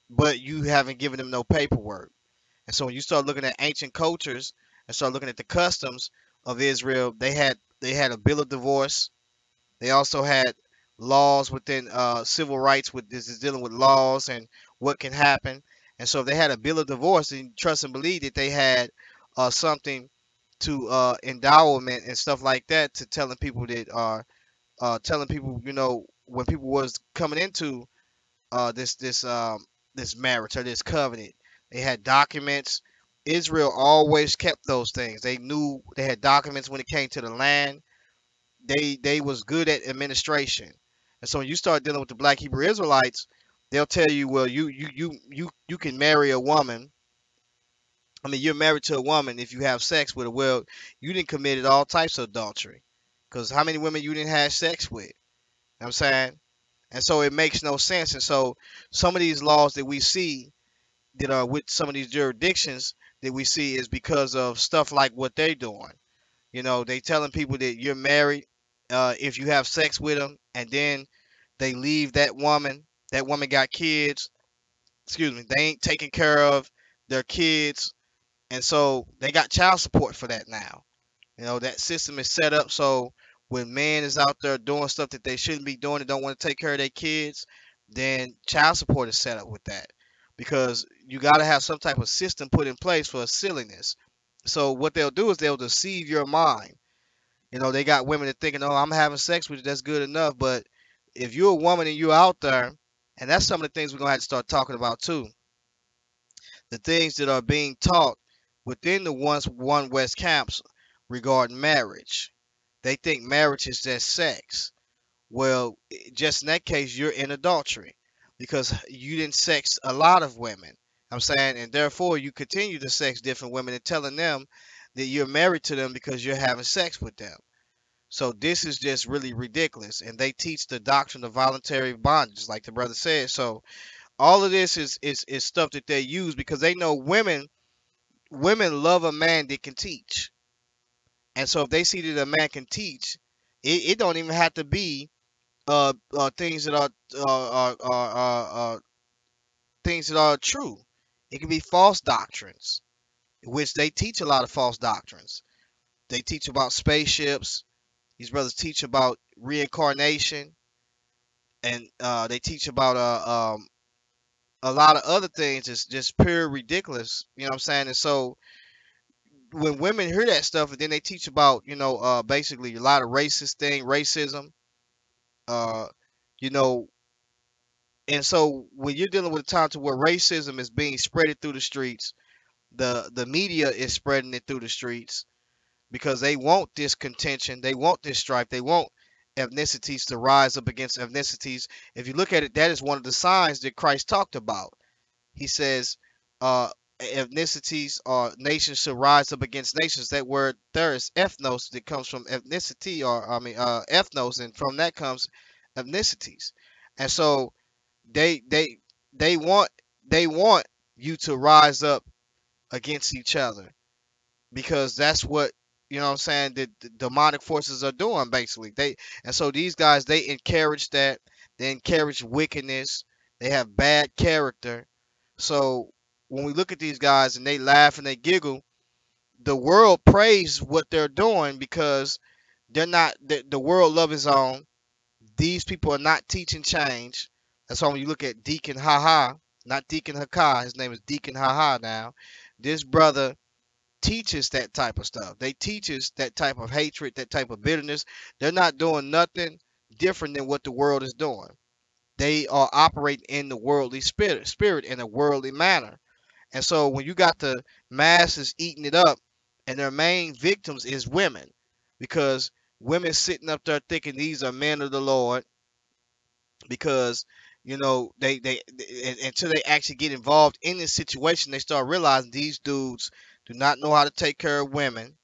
but you haven't given them no paperwork. And so when you start looking at ancient cultures and start looking at the customs of Israel, they had a bill of divorce. They also had laws within civil rights, with this is dealing with laws and what can happen. And so if they had a bill of divorce, then trust and believe that they had something to endowment and stuff like that, to telling people that are telling people, when people was coming into this marriage or this covenant, they had documents. Israel always kept those things. They knew they had documents when it came to the land. They was good at administration. And so when you start dealing with the Black Hebrew Israelites, they'll tell you, well, you can marry a woman. I mean, you're married to a woman if you have sex with her. Well, you didn't committed all types of adultery, because how many women you didn't have sex with? You know what I'm saying? And so it makes no sense. And so some of these laws that we see that are with some of these jurisdictions that we see is because of stuff like what they're doing. They telling people that you're married if you have sex with them, and then they leave that woman. That woman got kids. Excuse me. They ain't taking care of their kids, and so they got child support for that now. That system is set up so when man is out there doing stuff that they shouldn't be doing and don't want to take care of their kids, then child support is set up with that. Because you got to have some type of system put in place for silliness. So what they'll do is they'll deceive your mind. They got women that thinking, oh, I'm having sex with you, that's good enough. But if you're a woman and you're out there, and that's some of the things we're gonna have to start talking about too, the things that are being taught within the One West camps regarding marriage. They think marriage is just sex. Well, just in that case, you're in adultery because you didn't sex a lot of women. I'm saying, and therefore you continue to sex different women and telling them that you're married to them because you're having sex with them. So this is just really ridiculous. And they teach the doctrine of voluntary bondage, like the brother said. So all of this is stuff that they use because they know women love a man that can teach. And so if they see that a man can teach, it don't even have to be things that are things that are true. It can be false doctrines, which they teach a lot of false doctrines. They teach about spaceships. These brothers teach about reincarnation, and they teach about a lot of other things. It's just pure ridiculous. You know what I'm saying? And so when women hear that stuff, and then they teach about basically a lot of racist thing, racism. Uh, you know, And so when you're dealing with a time to where racism is being spreaded through the streets, the media is spreading it through the streets because they want this contention, they want this strife, they want ethnicities to rise up against ethnicities. If you look at it, that is one of the signs that Christ talked about. He says, ethnicities or nations should rise up against nations. That word there is ethnos that comes from ethnicity, or I mean ethnos, and from that comes ethnicities. And so they they they want they want you to rise up against each other because that's what what I'm saying the demonic forces are doing basically. And so these guys they encourage that, they encourage wickedness, they have bad character. So when we look at these guys and they laugh and they giggle, the world praise what they're doing because they're not the world love is on. These people are not teaching change. That's why when you look at Deacon Haha, not Deacon Hakah, his name is Deacon Haha now. This brother teaches that type of stuff. They teaches that type of hatred, that type of bitterness. They're not doing nothing different than what the world is doing. They are operating in the worldly spirit in a worldly manner. And so when you got the masses eating it up, and their main victims is women, because women sitting up there thinking these are men of the Lord, because until they actually get involved in this situation, they start realizing these dudes do not know how to take care of women.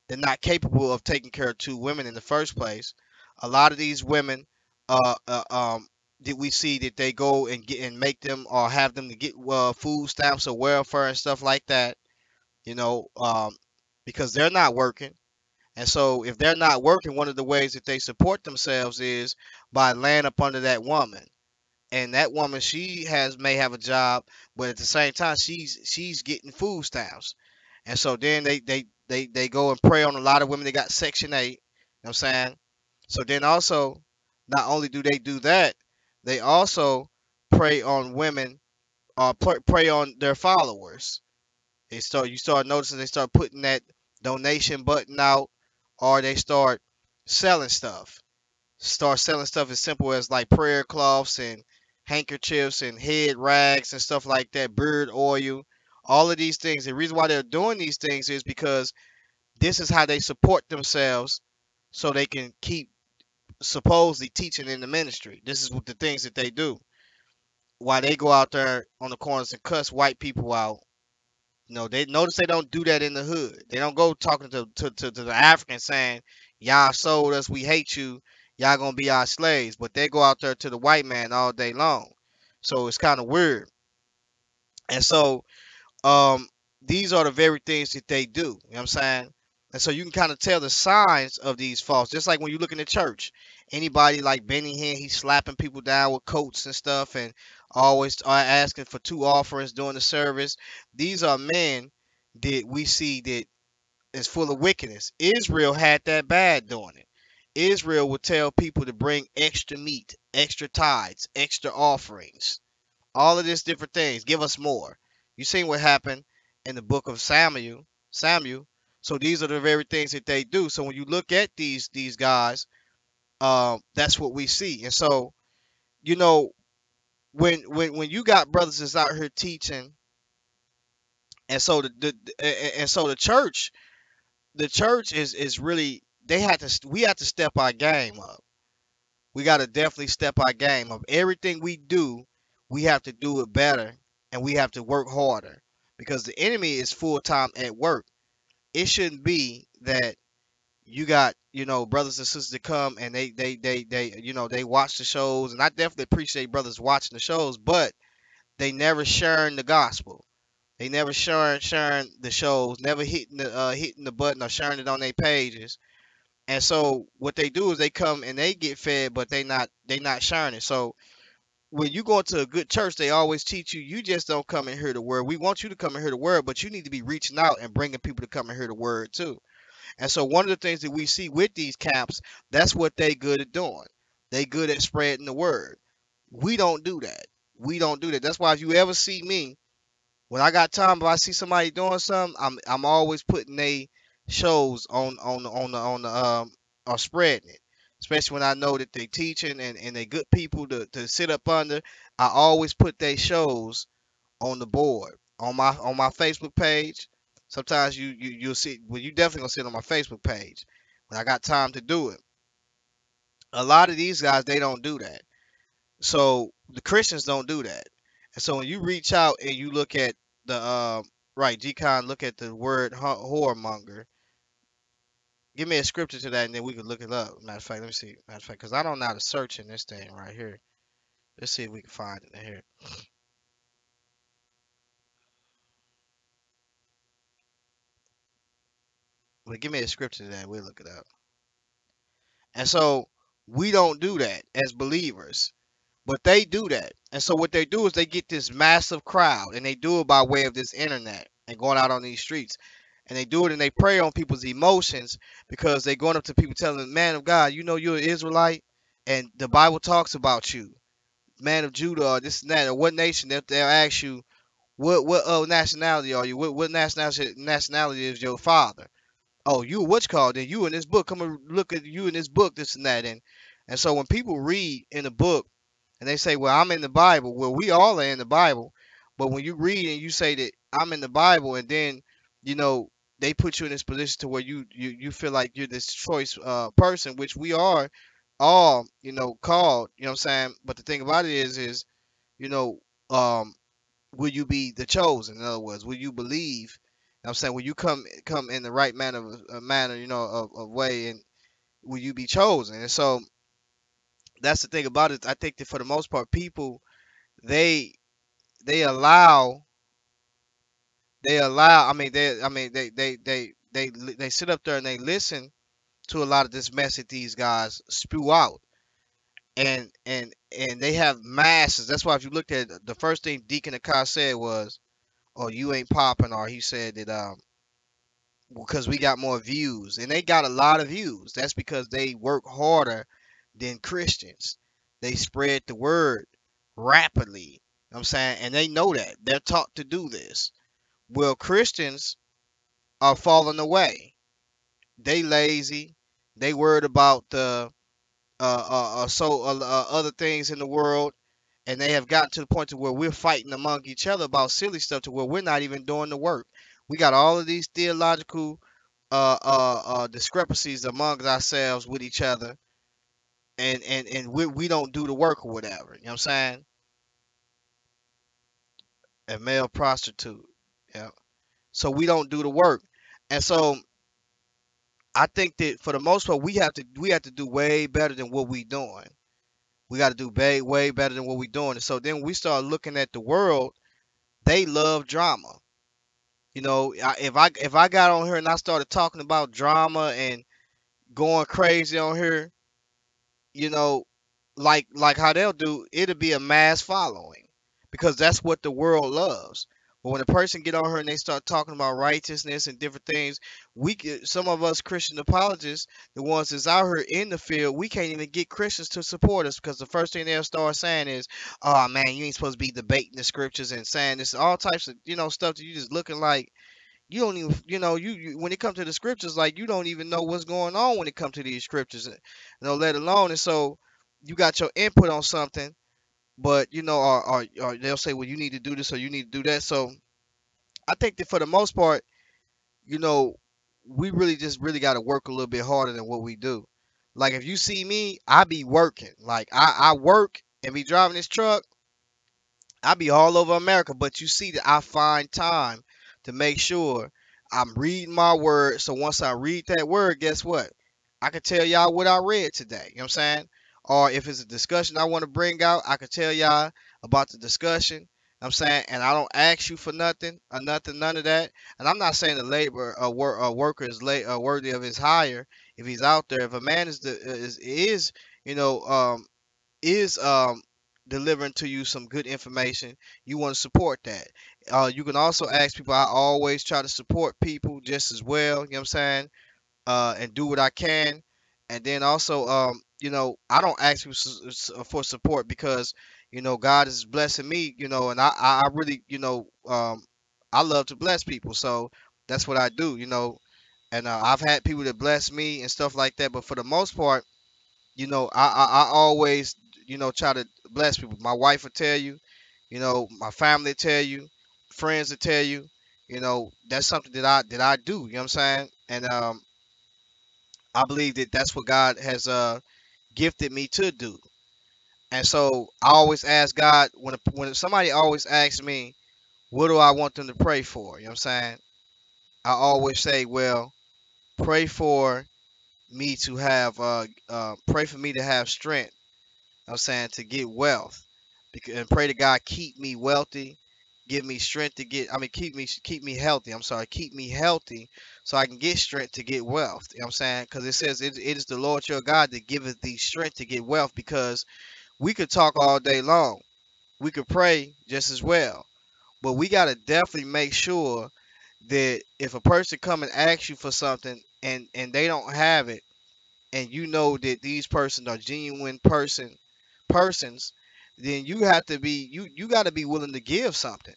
They're not capable of taking care of two women in the first place. A lot of these women, uh, uh um that we see that they go and get and make them or have them to get food stamps or welfare and stuff like that, you know um because they're not working. And so if they're not working, one of the ways that they support themselves is by laying up under that woman. And that woman, she has may have a job, but at the same time she's getting food stamps. And so then they go and prey on a lot of women. They got Section 8. You know what I'm saying? So then also, not only do they do that, they also prey on women, prey on their followers. You start noticing they start putting that donation button out, or they selling stuff start selling stuff as simple as like prayer cloths and handkerchiefs and head rags and stuff like that, beard oil, all of these things. The reason why they're doing these things is because this is how they support themselves so they can keep supposedly teaching in the ministry. This is what the things that they do. Why they go out there on the corners and cuss white people out. They notice they don't do that in the hood. They don't go talking to the Africans saying, y'all sold us, we hate you, y'all gonna be our slaves. But they go out there to the white man all day long. So it's kind of weird. And so um these are the very things that they do. You know what I'm saying? And so you can kind of tell the signs of these false, just like when you look in the church. Anybody like Benny Hinn, he's slapping people down with coats and stuff and always are asking for two offerings during the service. These are men that we see that is full of wickedness. Israel had that bad doing it. Israel would tell people to bring extra meat, extra tithes, extra offerings, all of these different things. Give us more. You seen what happened in the book of Samuel. Samuel. So these are the very things that they do. So when you look at these guys, that's what we see. And so, you know, when you got brothers that's out here teaching, and so the church is really, we have to step our game up. We got to definitely step our game up. Everything we do, we have to do it better, and we have to work harder, because the enemy is full time at work. It shouldn't be that you got, brothers and sisters that come and they they watch the shows, and I definitely appreciate brothers watching the shows, but they never sharing the gospel. They never sharing the shows, never hitting the button or sharing it on their pages. And so what they do is they come and they get fed, but they not sharing it. So when you go into a good church, they always teach you, you just don't come and hear the word. We want you to come and hear the word, but you need to be reaching out and bringing people to come and hear the word too. And so one of the things that we see with these camps, that's what they good at doing. They good at spreading the word. We don't do that. We don't do that. That's why if you ever see me, when I got time, if I see somebody doing something, I'm always putting they shows on the or spreading it. Especially when I know that they teaching and they good people to sit up under. I always put they shows on the board on my Facebook page. Sometimes you'll see, well, you definitely gonna see it on my Facebook page when I got time to do it. A lot of these guys, they don't do that. So the Christians don't do that. And so when you reach out and you look at the right, Gcon, look at the word whoremonger. Give me a scripture to that, and then we can look it up. Matter of fact, let me see. Matter of fact, because I don't know how to search in this thing right here. Let's see if we can find it in here. But give me a scripture to that. We'll look it up. And so we don't do that as believers, but they do that. And so what they do is they get this massive crowd, and they do it by way of this internet and going out on these streets. And they do it and they prey on people's emotions, because they going up to people telling them, man of God, you know you're an Israelite, and the Bible talks about you, man of Judah, or this and that, or what nation. They'll ask you, what nationality are you? What nationality is your father? Oh, you what's called, then you in this book, come and look at you in this book, this and that. And so when people read in the book and they say, well, I'm in the Bible, well, we all are in the Bible. But when you read and you say that I'm in the Bible, and then you know they put you in this position to where you feel like you're this choice person, which we are all, called, you know what I'm saying? But the thing about it is, you know um will you be the chosen? In other words, will you believe? I'm saying, will you come in the right manner, of way, and will you be chosen? And so that's the thing about it. I think that for the most part, people, they they allow I mean they sit up there and they listen to a lot of this mess that these guys spew out, and they have masses. That's why if you looked at the first thing Deacon Akai said was, "Oh, you ain't popping," or he said that because we got more views, and they got a lot of views. That's because they work harder than Christians. They spread the word rapidly. You know what I'm saying, and they know that they're taught to do this. Well, Christians are falling away. They lazy. They worried about the other things in the world, and they have gotten to the point to where we're fighting among each other about silly stuff to where we're not even doing the work. We got all of these theological discrepancies among ourselves with each other, and we don't do the work or whatever. You know what I'm saying? A male prostitute. Yeah. So we don't do the work, and so I think that for the most part we have to do way better than what we doing. We got to do way better than what we doing. And so then we start looking at the world. They love drama. If I got on here and I started talking about drama and going crazy on here, you know, like how they'll do, it'll be a mass following, because that's what the world loves. But when a person get on here and they start talking about righteousness and different things, some of us Christian apologists, the ones that's out here in the field, we can't even get Christians to support us, because the first thing they'll start saying is, "Oh man, you ain't supposed to be debating the scriptures and saying this all types of stuff that you just looking like you don't even, you when it comes to the scriptures, like you don't even know what's going on when it comes to these scriptures, let alone. And so you got your input on something, but or they'll say, well, you need to do this or you need to do that. So I think that for the most part, you know, we really just really got to work a little bit harder than what we do. Like if you see me, I be working. Like I work and be driving this truck. I be all over America, but you see that I find time to make sure I'm reading my word. So once I read that word, guess what? I can tell y'all what I read today. You know what I'm saying? Or if it's a discussion I want to bring out, I can tell y'all about the discussion. I'm saying, and I don't ask you for nothing or nothing, none of that. And I'm not saying the labor a worker is worthy of his hire if he's out there. If a man is you know is delivering to you some good information, you want to support that. You can also ask people. I always try to support people just as well. You know what I'm saying? And do what I can. And then also, I don't ask people for support because God is blessing me. And I really, I love to bless people, so that's what I do. And I've had people that bless me and stuff like that. But for the most part, I always, try to bless people. My wife will tell you, my family will tell you, friends will tell you, that's something that I do. You know what I'm saying? And I believe that that's what God has gifted me to do. And so I always ask God when somebody always asks me, what do I want them to pray for? You know what I'm saying? I always say, well, pray for me to have pray for me to have strength. I'm saying to get wealth, and pray to God keep me wealthy, give me strength to get. I mean, keep me healthy. I'm sorry, keep me healthy so I can get strength to get wealth. You know what I'm saying? Because it says it is the Lord your God that giveth thee strength to get wealth. Because we could talk all day long, we could pray just as well, but we gotta definitely make sure that if a person come and asks you for something and they don't have it, and you know that these persons are genuine persons, then you have to be you got to be willing to give something.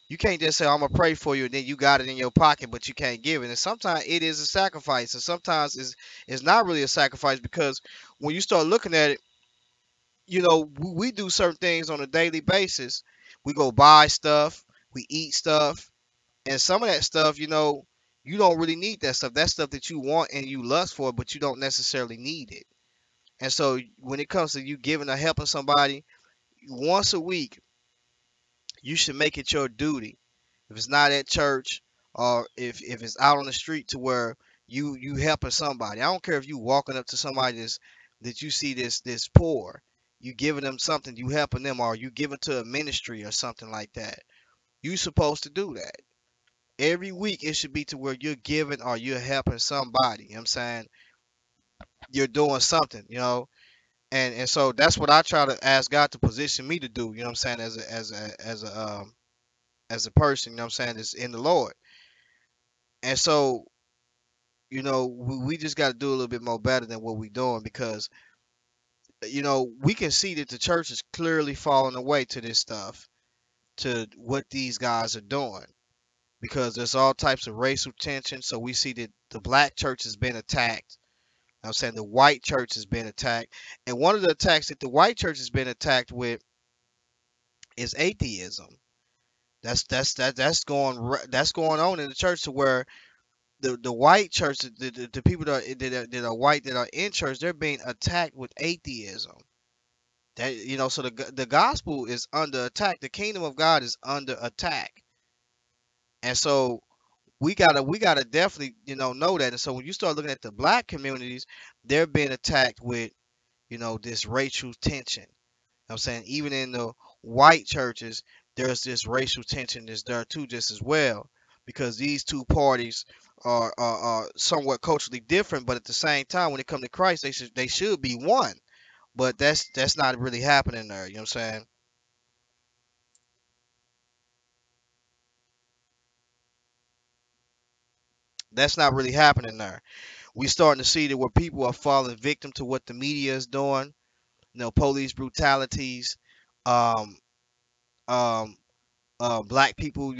You can't just say I'm gonna pray for you and then you got it in your pocket but you can't give it. And sometimes it is a sacrifice, and sometimes it's not really a sacrifice, because when you start looking at it, we do certain things on a daily basis. We go buy stuff, we eat stuff, and some of that stuff, you don't really need that stuff. That's stuff that you want and you lust for, but you don't necessarily need it. And so when it comes to you giving or helping somebody once a week, you should make it your duty. If it's not at church, or if it's out on the street, to where you helping somebody. I don't care if you walking up to somebody that you see this poor, you giving them something, you helping them, or you giving to a ministry or something like that. You supposed to do that. Every week it should be to where you're giving or you're helping somebody. You know what I'm saying? You're doing something, and so that's what I try to ask God to position me to do. You know what I'm saying? As a person, you know what I'm saying, is in the Lord. And so we just got to do a little bit more better than what we're doing, because we can see that the church is clearly falling away to this stuff, to what these guys are doing, because there's all types of racial tension. So we see that the black church has been attacked. I'm saying the white church has been attacked, and one of the attacks that the white church has been attacked with is atheism. That's going on in the church, to where the white church, the people that are white, that are in church, they're being attacked with atheism. That so the gospel is under attack. The kingdom of God is under attack, and so we gotta definitely know that. And so when you start looking at the black communities, they're being attacked with this racial tension. I'm saying even in the white churches, there's this racial tension that's there too, just as well, because these two parties are somewhat culturally different, but at the same time, when it comes to Christ, they should be one. But that's not really happening there. You know what I'm saying? That's not really happening there. We starting to see that where people are falling victim to what the media is doing. Police brutalities, um, um, black people,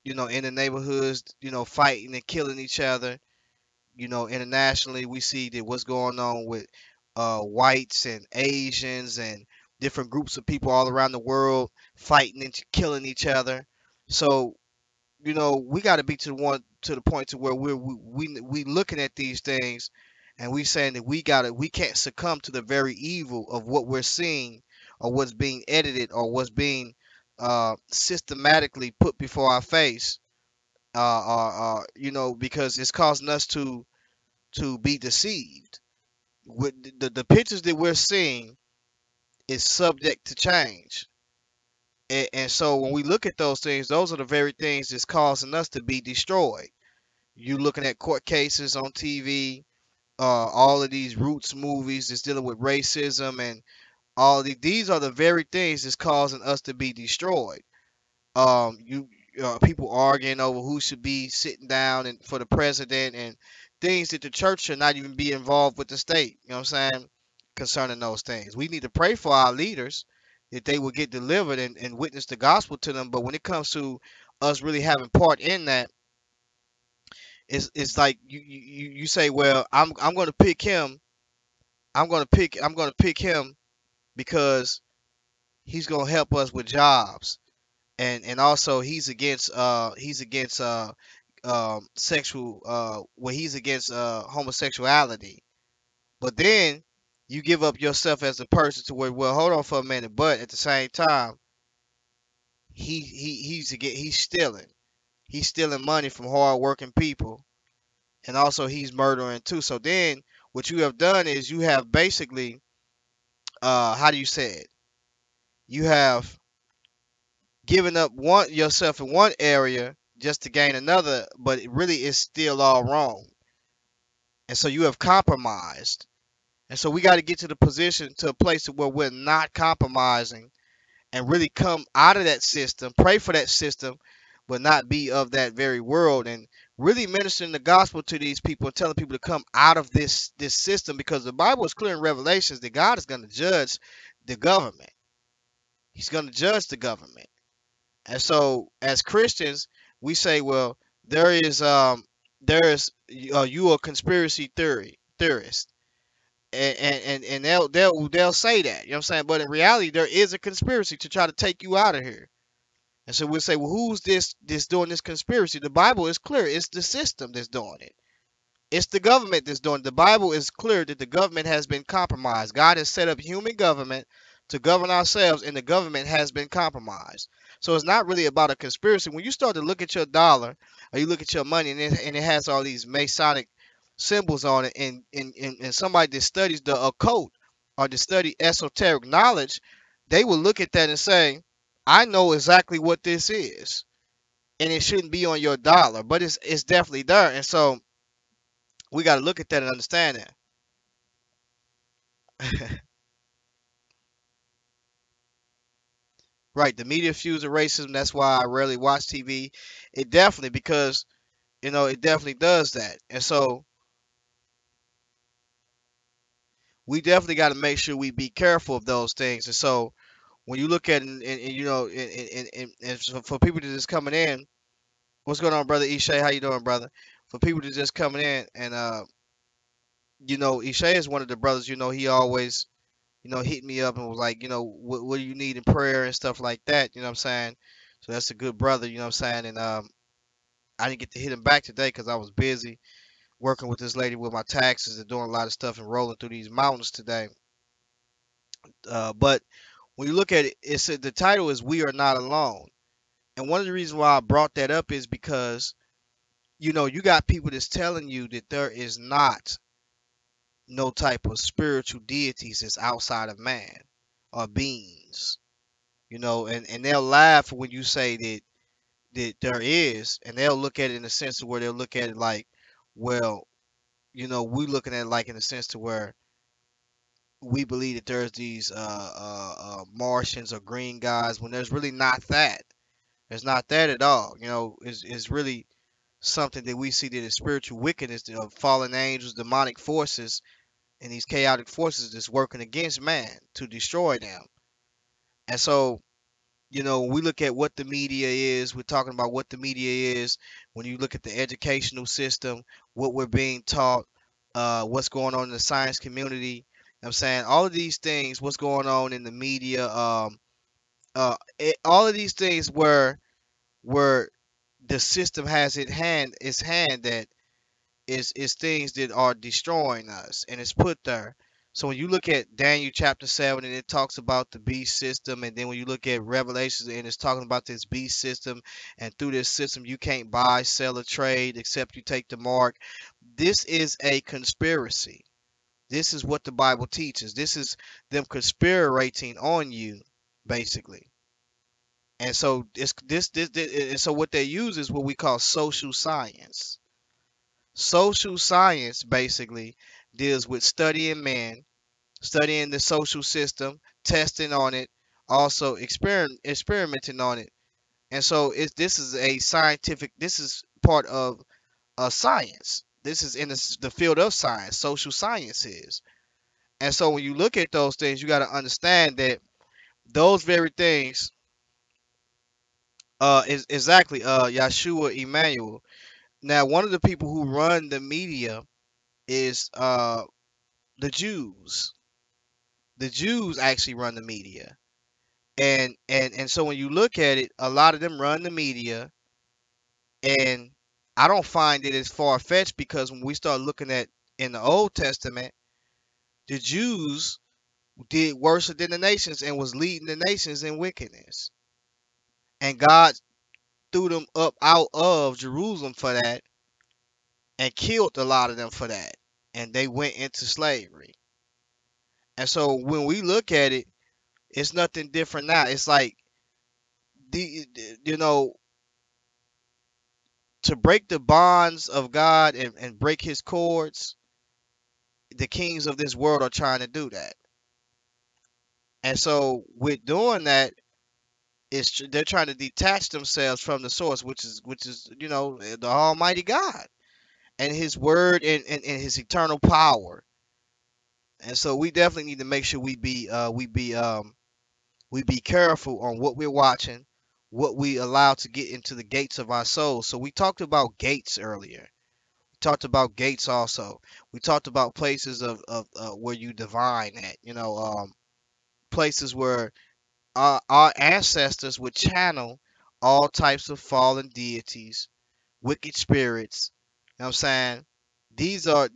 in the neighborhoods, fighting and killing each other. Internationally, we see that what's going on with whites and Asians and different groups of people all around the world fighting and killing each other. So, we got to be to the point to where we looking at these things, and we saying that we can't succumb to the very evil of what we're seeing, or what's being edited, or what's being systematically put before our face, because it's causing us to be deceived. With the pictures that we're seeing is subject to change. And so when we look at those things, those are the very things that's causing us to be destroyed. You looking at court cases on TV, all of these Roots movies that's dealing with racism, and these are the very things that's causing us to be destroyed. You People arguing over who should be sitting down and for the president, and things that the church should not even be involved with the state. You know what I'm saying? Concerning those things, we need to pray for our leaders that they will get delivered and witness the gospel to them. But when it comes to us really having part in that, it's like you say, well, I'm going to pick him. I'm going to pick him because he's going to help us with jobs, and also he's against sexual well, he's against homosexuality. But then you give up yourself as a person to where, well, hold on for a minute, but at the same time, he's stealing money from hard working people, and also he's murdering too. So then what you have done is you have basically, how do you say it, you have given up one yourself in one area just to gain another, but it really is still all wrong. And so you have compromised. And so we got to get to the position, to a place where we're not compromising, and really come out of that system, pray for that system, but not be of that very world, and really ministering the gospel to these people and telling people to come out of this system, because the Bible is clear in Revelations that God is going to judge the government. He's going to judge the government. And so, as Christians, we say, well, there is you a conspiracy theorist, and they'll say that, you know what I'm saying. But in reality, there is a conspiracy to try to take you out of here. And so we'll say, well, who's this doing this conspiracy? The Bible is clear. It's the system that's doing it. It's the government that's doing it. The Bible is clear that the government has been compromised. God has set up human government to govern ourselves, and the government has been compromised. So it's not really about a conspiracy. When you start to look at your dollar, or you look at your money, and it has all these Masonic symbols on it, and somebody that studies the occult or to study esoteric knowledge, they will look at that and say, I know exactly what this is. And it shouldn't be on your dollar, but it's definitely there. And so we got to look at that and understand that. Right, the media fuels of racism. That's why I rarely watch TV. It definitely, because it definitely does that. And so we definitely got to make sure we be careful of those things. And so when you look at it, and and so for people that just coming in, what's going on, brother Ishay? How you doing, brother? For people that just coming in, and Ishay is one of the brothers. He always hit me up and was like, what do you need in prayer and stuff like that. You know what I'm saying? So that's a good brother. You know what I'm saying? And I didn't get to hit him back today because I was busy working with this lady with my taxes and doing a lot of stuff and rolling through these mountains today. But when you look at it, the title is "We Are Not Alone," and one of the reasons why I brought that up is because you got people that's telling you that there is not no type of spiritual deities that's outside of man, or beings. And they'll laugh when you say that there is, and they'll look at it in a sense to where they'll look at it like, well, we looking at it like in a sense to where we believe that there's these Martians or green guys, when there's really not that. There's not that at all. It's really something that we see that is spiritual wickedness of fallen angels, demonic forces, and these chaotic forces that's working against man to destroy them. And so we look at what the media is, we're talking about what the media is. When you look at the educational system, what we're being taught, what's going on in the science community, I'm saying all of these things, what's going on in the media, all of these things where the system has its hand that is things that are destroying us, and it's put there. So when you look at Daniel chapter 7, and it talks about the beast system, and then when you look at Revelations, and it's talking about this beast system, and through this system you can't buy, sell, or trade except you take the mark. This is a conspiracy. This is what the Bible teaches. This is them conspirating on you, basically. And so and so what they use is what we call social science. Social science basically deals with studying man, studying the social system, testing on it, also experimenting on it. And so this is a scientific, this is part of a science. This is in the field of science, social science is. And so when you look at those things, you got to understand that those very things is exactly Yeshua Emmanuel. Now, one of the people who run the media is the Jews. The Jews actually run the media. And so when you look at it, a lot of them run the media, and I don't find it as far fetched, because when we start looking at in the Old Testament, the Jews did worse than the nations and was leading the nations in wickedness. And God threw them up out of Jerusalem for that, and killed a lot of them for that. And they went into slavery. And so when we look at it, it's nothing different now. It's like you know, to break the bonds of God, and break his cords, the kings of this world are trying to do that. And so with doing that, they're trying to detach themselves from the source, which is the Almighty God and His Word, and His eternal power. And so we definitely need to make sure we be careful on what we're watching, what we allow to get into the gates of our souls. So we talked about gates earlier. We talked about gates also. We talked about places of where you divine at. Places where our ancestors would channel all types of fallen deities, wicked spirits. You know what I'm saying? These are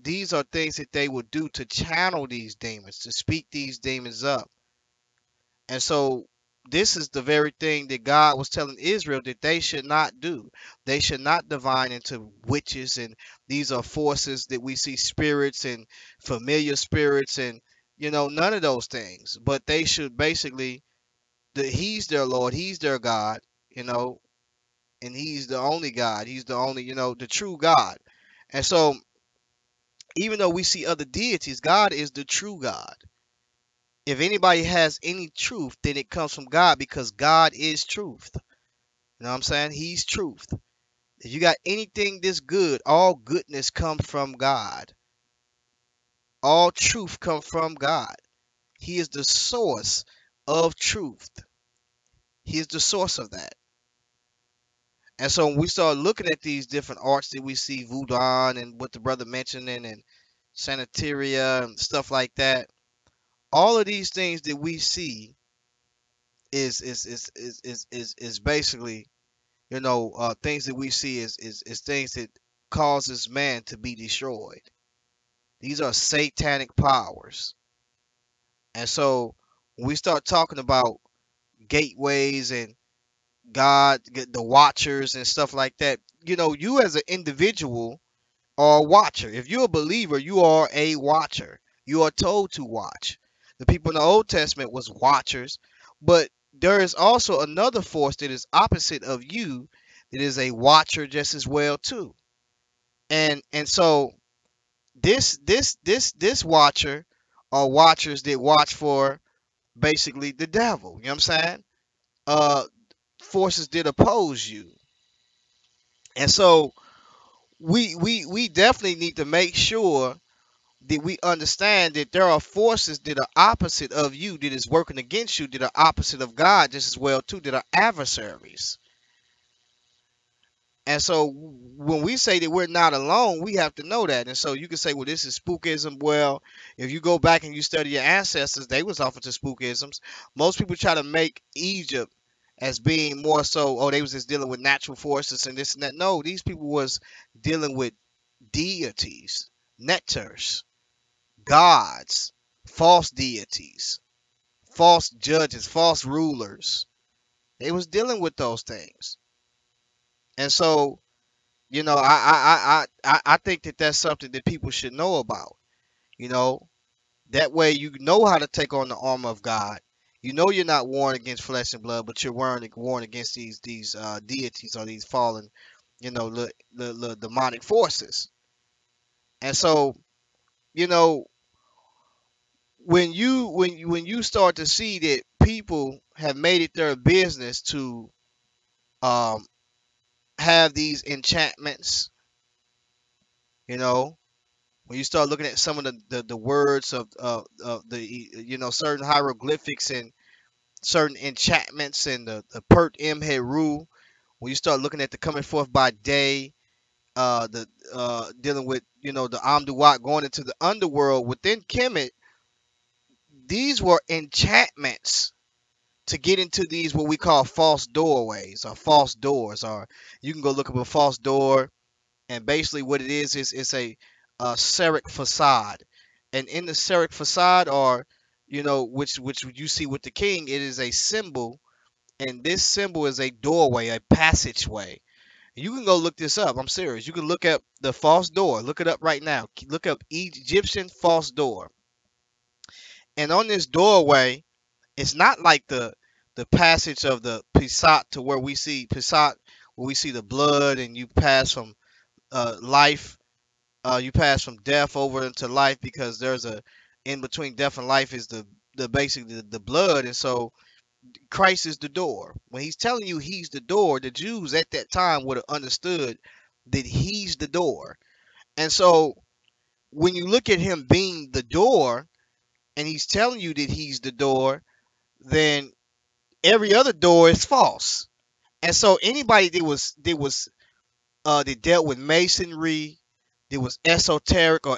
things that they would do to channel these demons, to speak these demons up. And so this is the very thing that God was telling Israel that they should not do. They should not divine into witches, and these are forces that we see, spirits and familiar spirits, and none of those things. But they should basically, He's their Lord, He's their God, you know, and He's the only God. He's the only, the true God. And so even though we see other deities, God is the true God. If anybody has any truth, then it comes from God, because God is truth. You know what I'm saying? He's truth. If you got anything this good, all goodness comes from God. All truth comes from God. He is the source of truth. He is the source of that. And so when we start looking at these different arts that we see, voodoo and what the brother mentioning, and santeria and stuff like that, all of these things that we see is basically, things that we see is things that causes man to be destroyed. These are satanic powers. And so when we start talking about gateways and God, the watchers and stuff like that, you as an individual are a watcher. If you're a believer, you are a watcher. You are told to watch. The people in the Old Testament was watchers, but there is also another force that is opposite of you, that is a watcher just as well too. And so this watcher are watchers that watch for basically the devil. You know what I'm saying? Uh, Forces that oppose you. And so we definitely need to make sure that we understand that there are forces that are opposite of you, that is working against you, that are opposite of God just as well too, that are adversaries. And so when we say that we're not alone, we have to know that. And so you can say, well, this is spookism. Well, if you go back and you study your ancestors, they was offered to spookisms. Most people try to make Egypt as being more so, oh, they was just dealing with natural forces and this and that. No, these people was dealing with deities, nectars, gods, false deities, false judges, false rulers. They was dealing with those things. And so I think that that's something that people should know about. You know, that way you know how to take on the armor of God. You know you're not warring against flesh and blood, but you're warring against these deities or these fallen, the demonic forces. And so, you know, when you start to see that people have made it their business to um have these enchantments, you know, when you start looking at some of the words of the certain hieroglyphics and certain enchantments and the Pert M Heru, when you start looking at the coming forth by day, the dealing with the Amduat going into the underworld within Kemet, these were enchantments to get into these what we call false doorways or false doors, or you can go look up a false door. And basically, what it is it's a Serif facade, and in the Serif facade, or which you see with the king, it is a symbol, and this symbol is a doorway, a passageway. You can go look this up. I'm serious. You can look up the false door. Look it up right now. Look up Egyptian false door, and on this doorway, it's not like the passage of the Pisat to where we see Pisat, where we see the blood, and you pass from life you pass from death over into life, because there's a in between death and life is the basically the blood. And so Christ is the door. When he's telling you he's the door, the Jews at that time would have understood that he's the door. And so when you look at him being the door, and he's telling you that he's the door, then every other door is false. And so anybody that dealt with masonry, that was esoteric or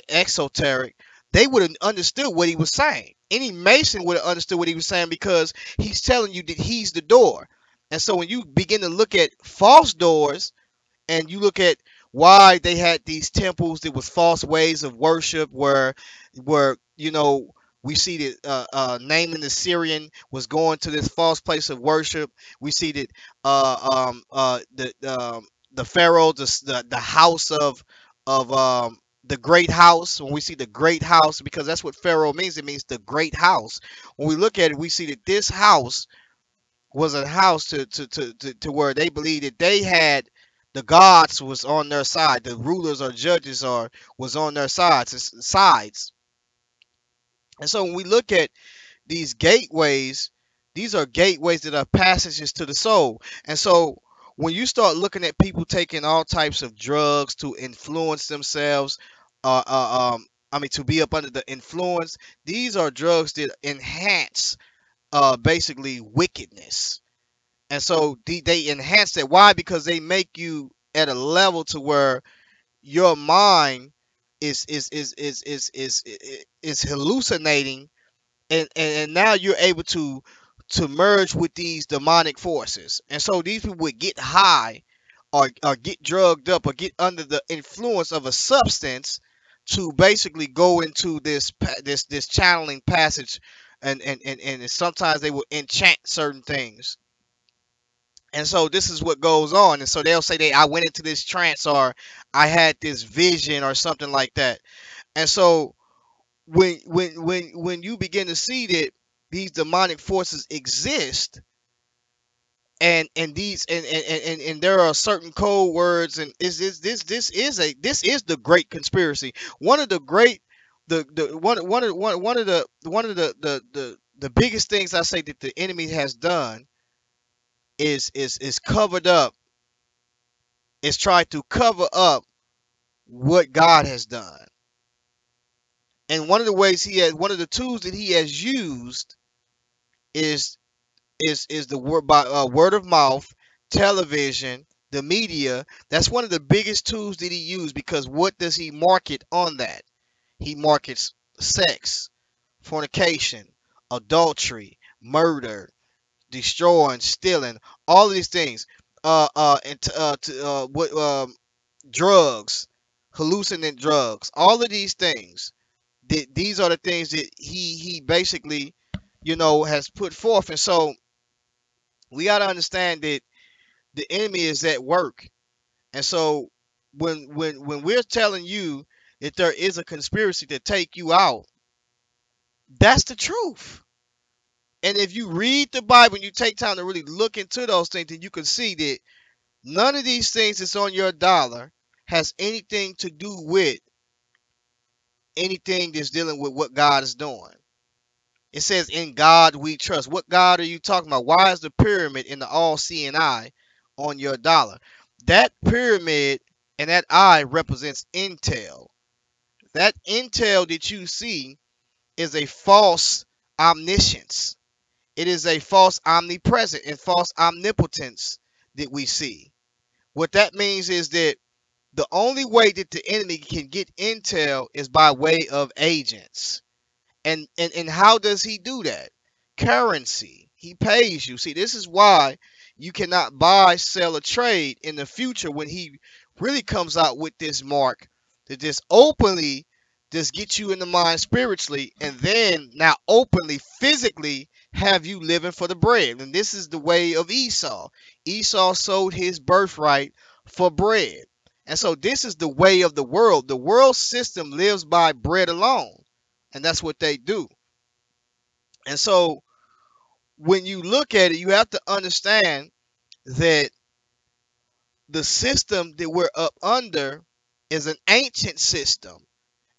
exoteric, they would have understood what he was saying. Any Mason would have understood what he was saying, because he's telling you that he's the door. And so when you begin to look at false doors, and you look at why they had these temples that was false ways of worship, where we see that Naaman the Syrian was going to this false place of worship. We see that the Pharaoh, the house of the great house. When we see the great house, because that's what Pharaoh means, it means the great house. When we look at it, we see that this house was a house to where they believed that they had the gods was on their side, the rulers or judges or was on their sides. And so when we look at these gateways, these are gateways that are passages to the soul. And so when you start looking at people taking all types of drugs to influence themselves, to be up under the influence, these are drugs that enhance basically wickedness. And so they enhance that. Why? Because they make you at a level to where your mind is hallucinating, and now you're able to merge with these demonic forces. And so these people would get high, or get drugged up, or get under the influence of a substance, to basically go into this channeling passage, and sometimes they will enchant certain things. And so this is what goes on. And so they'll say I went into this trance, or I had this vision or something like that. And so when you begin to see that these demonic forces exist, and these and there are certain code words, and this is the great conspiracy. One of the great the one of the biggest things I say that the enemy has done is covered up, is try to cover up what God has done. And one of the ways one of the tools that he has used is the word by word of mouth, television, the media. That's one of the biggest tools that he used, because what does he market on that? He markets sex, fornication, adultery, murder, destroying, stealing, all of these things. What drugs, hallucinant drugs, all of these things. These are the things that he basically, has put forth. And so we got to understand that the enemy is at work. And so when we're telling you that there is a conspiracy to take you out, that's the truth. And if you read the Bible and you take time to really look into those things, then you can see that none of these things that's on your dollar has anything to do with anything that's dealing with what God is doing. It says, in God we trust. What God are you talking about? Why is the pyramid in the all seeing eye on your dollar? That pyramid and that eye represents intel. That intel that you see is a false omniscience. It is a false omnipresent and false omnipotence that we see. What that means is that the only way that the enemy can get intel is by way of agents. And how does he do that? Currency. He pays you. See, this is why you cannot buy, sell, or trade in the future when he really comes out with this mark that just openly just get you in the mind spiritually, and then now openly physically have you living for the bread. And this is the way of Esau. Esau sold his birthright for bread. And so this is the way of the world. The world system lives by bread alone. And that's what they do. And so when you look at it, you have to understand that the system that we're up under is an ancient system.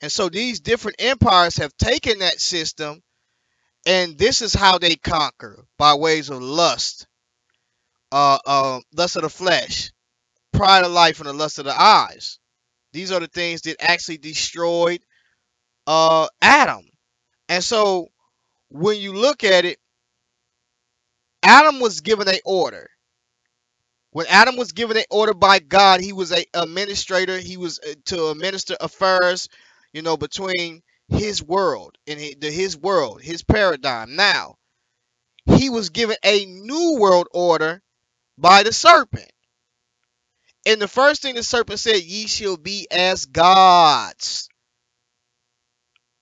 And so these different empires have taken that system, and this is how they conquer, by ways of lust, lust of the flesh, pride of life, and the lust of the eyes. These are the things that actually destroyed Adam. And so when you look at it, Adam was given an order. When Adam was given an order by God, he was a administrator. He was to administer affairs, between his world and his world, his paradigm. Now, he was given a new world order by the serpent. And the first thing the serpent said, ye shall be as gods.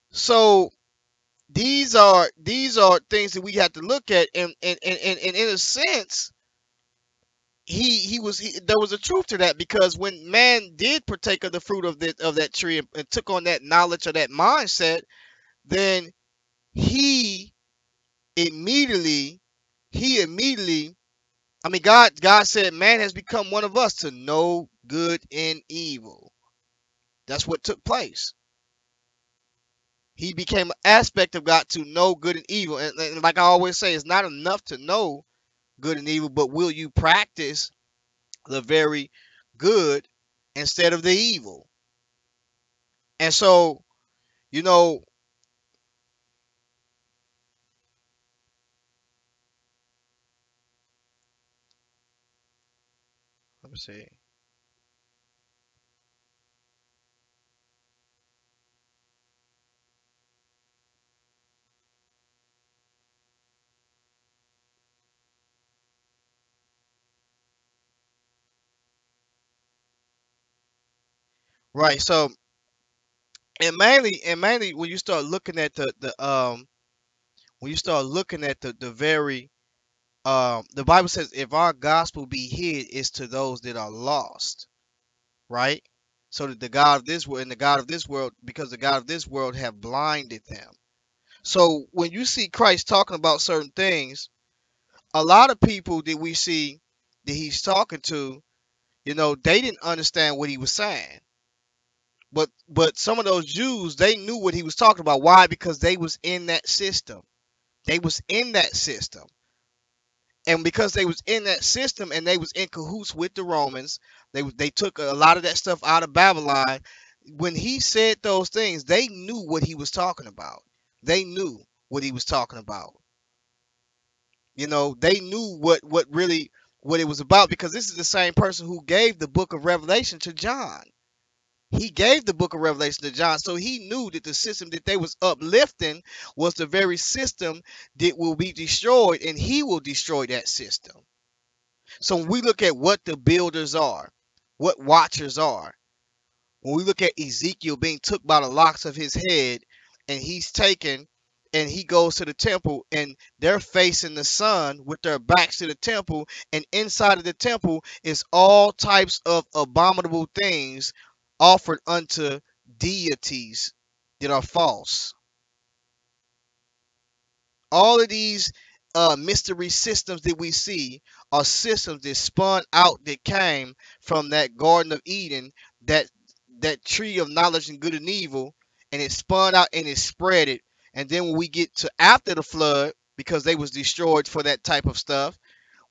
So these are things that we have to look at, and in a sense, there was a truth to that, because when man did partake of the fruit of that tree, and took on that knowledge or that mindset, then he immediately God said man has become one of us to know good and evil. That's what took place. He became an aspect of God to know good and evil. And like I always say, it's not enough to know good and evil, but will you practice the very good instead of the evil? And so, you know, let me see. Right. So, and mainly when you start looking at the very the Bible says, if our gospel be hid, it's to those that are lost, right? So that the God of this world and the God of this world, because the God of this world have blinded them. So when you see Christ talking about certain things, a lot of people that we see that he's talking to, they didn't understand what he was saying. But some of those Jews, they knew what he was talking about. Why? Because they was in that system. They was in that system. And because they was in that system and they was in cahoots with the Romans, they took a lot of that stuff out of Babylon. when he said those things, they knew what he was talking about. They knew what he was talking about. They knew what really what it was about, because this is the same person who gave the book of Revelation to John. He gave the book of Revelation to John, so he knew that the system that they was uplifting was the very system that will be destroyed, and he will destroy that system. So when we look at what the builders are, what watchers are, when we look at Ezekiel being took by the locks of his head, and he's taken and he goes to the temple, and they're facing the sun with their backs to the temple, and inside of the temple is all types of abominable things offered unto deities that are false. All of these mystery systems that we see are systems that spun out, that came from that Garden of Eden, that that tree of knowledge and good and evil, and it spun out and it spread it. And then when we get to after the flood, because they was destroyed for that type of stuff,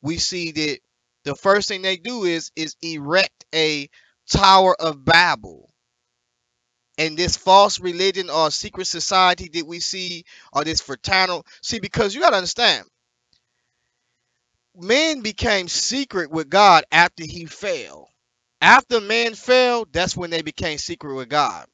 we see that the first thing they do is erect a Tower of Babel. And this false religion or secret society that we see, or this fraternal, see, because you got to understand, man became secret with God after he fell. After man fell, that's when they became secret with God.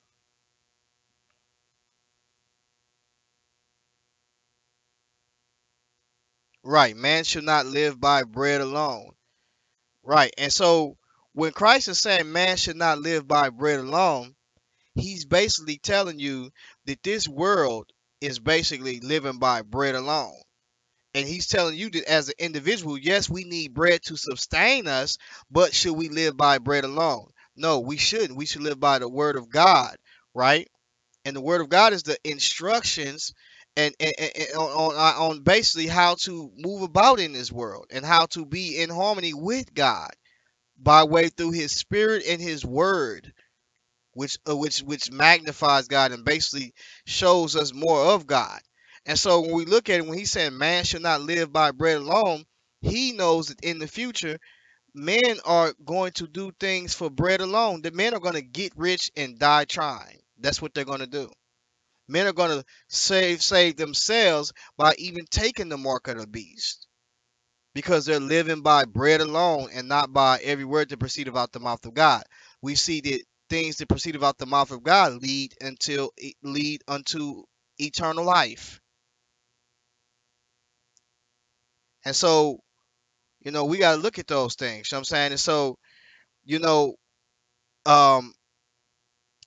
Right. Man should not live by bread alone. Right. And so when Christ is saying man should not live by bread alone, he's basically telling you that this world is basically living by bread alone. And he's telling you that as an individual, yes, we need bread to sustain us, but should we live by bread alone? No, we shouldn't. We should live by the word of God, right? And the word of God is the instructions and on basically how to move about in this world and how to be in harmony with God by way through his spirit and his word, which magnifies God and basically shows us more of God. And so when we look at it, when he's saying man should not live by bread alone, he knows that in the future, men are going to do things for bread alone. The men are going to get rich and die trying. That's what they're going to do. Men are going to save themselves by even taking the mark of the beast, because they're living by bread alone and not by every word that proceedeth out the mouth of God. We see that things that proceed out the mouth of God lead unto eternal life. And so, we got to look at those things. You know what I'm saying? And so, you know, um,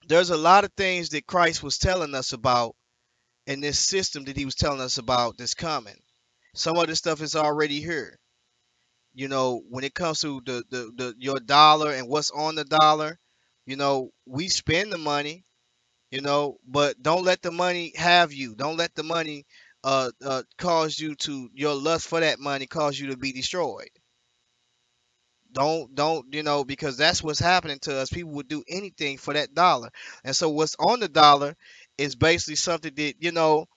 there's a lot of things that Christ was telling us about in this system that he was telling us about that's coming. Some of this stuff is already here. When it comes to the your dollar and what's on the dollar, we spend the money, but don't let the money have you. Don't let the money cause you to your lust for that money cause you to be destroyed. Don't because that's what's happening to us. People would do anything for that dollar. And so what's on the dollar is basically something that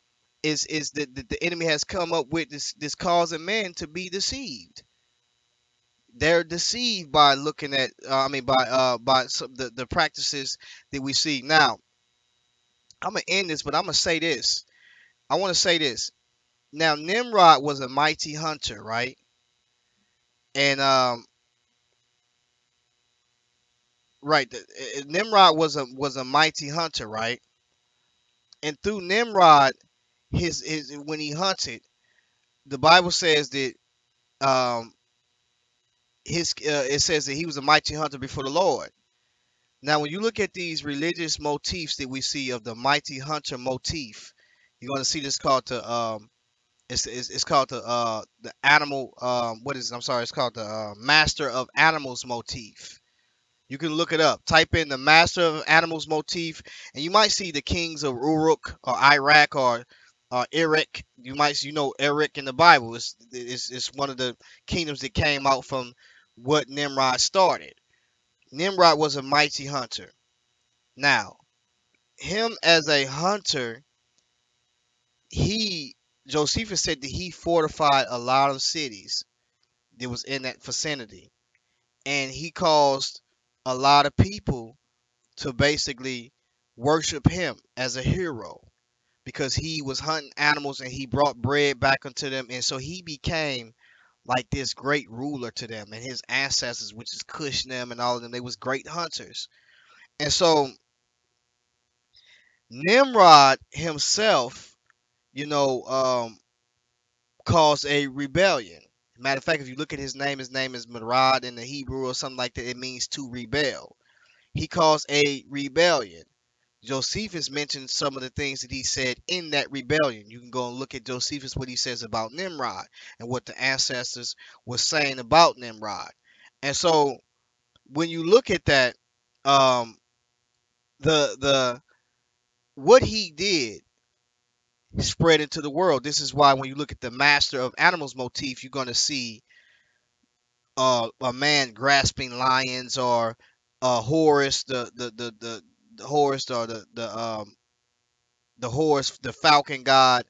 is that the enemy has come up with, this causing man to be deceived. They're deceived by looking at by some, the practices that we see now. I'm gonna end this, but I'm gonna say this. I want to say this. Now, Nimrod was a mighty hunter, right? And right, Nimrod was a mighty hunter, right? And through Nimrod, his when he hunted, the Bible says that um his it says that he was a mighty hunter before the Lord. Now, when you look at these religious motifs that we see of the mighty hunter motif, you're going to see this called it's called the animal what is it? I'm sorry, it's called the master of animals motif. You can look it up. Type in the master of animals motif, and you might see the kings of Uruk or Iraq or Eric. Eric in the Bible. It's one of the kingdoms that came out from what Nimrod started. Nimrod was a mighty hunter. Now, him as a hunter, he Josephus said that he fortified a lot of cities that was in that vicinity, and he caused a lot of people to basically worship him as a hero because he was hunting animals and he brought bread back unto them, and so he became like this great ruler to them, and his ancestors, which is Cushnem and all of them, they was great hunters. And so Nimrod himself, you know, caused a rebellion. Matter of fact, if you look at his name is Merad in the Hebrew or something like that. It means to rebel. He caused a rebellion. Josephus mentioned some of the things that he said in that rebellion. You can go and look at Josephus, what he says about Nimrod and what the ancestors were saying about Nimrod. And so when you look at that, um, the what he did spread into the world. This is why when you look at the master of animals motif, you're going to see a man grasping lions, or Horus, the Horus, or the horse, the falcon god,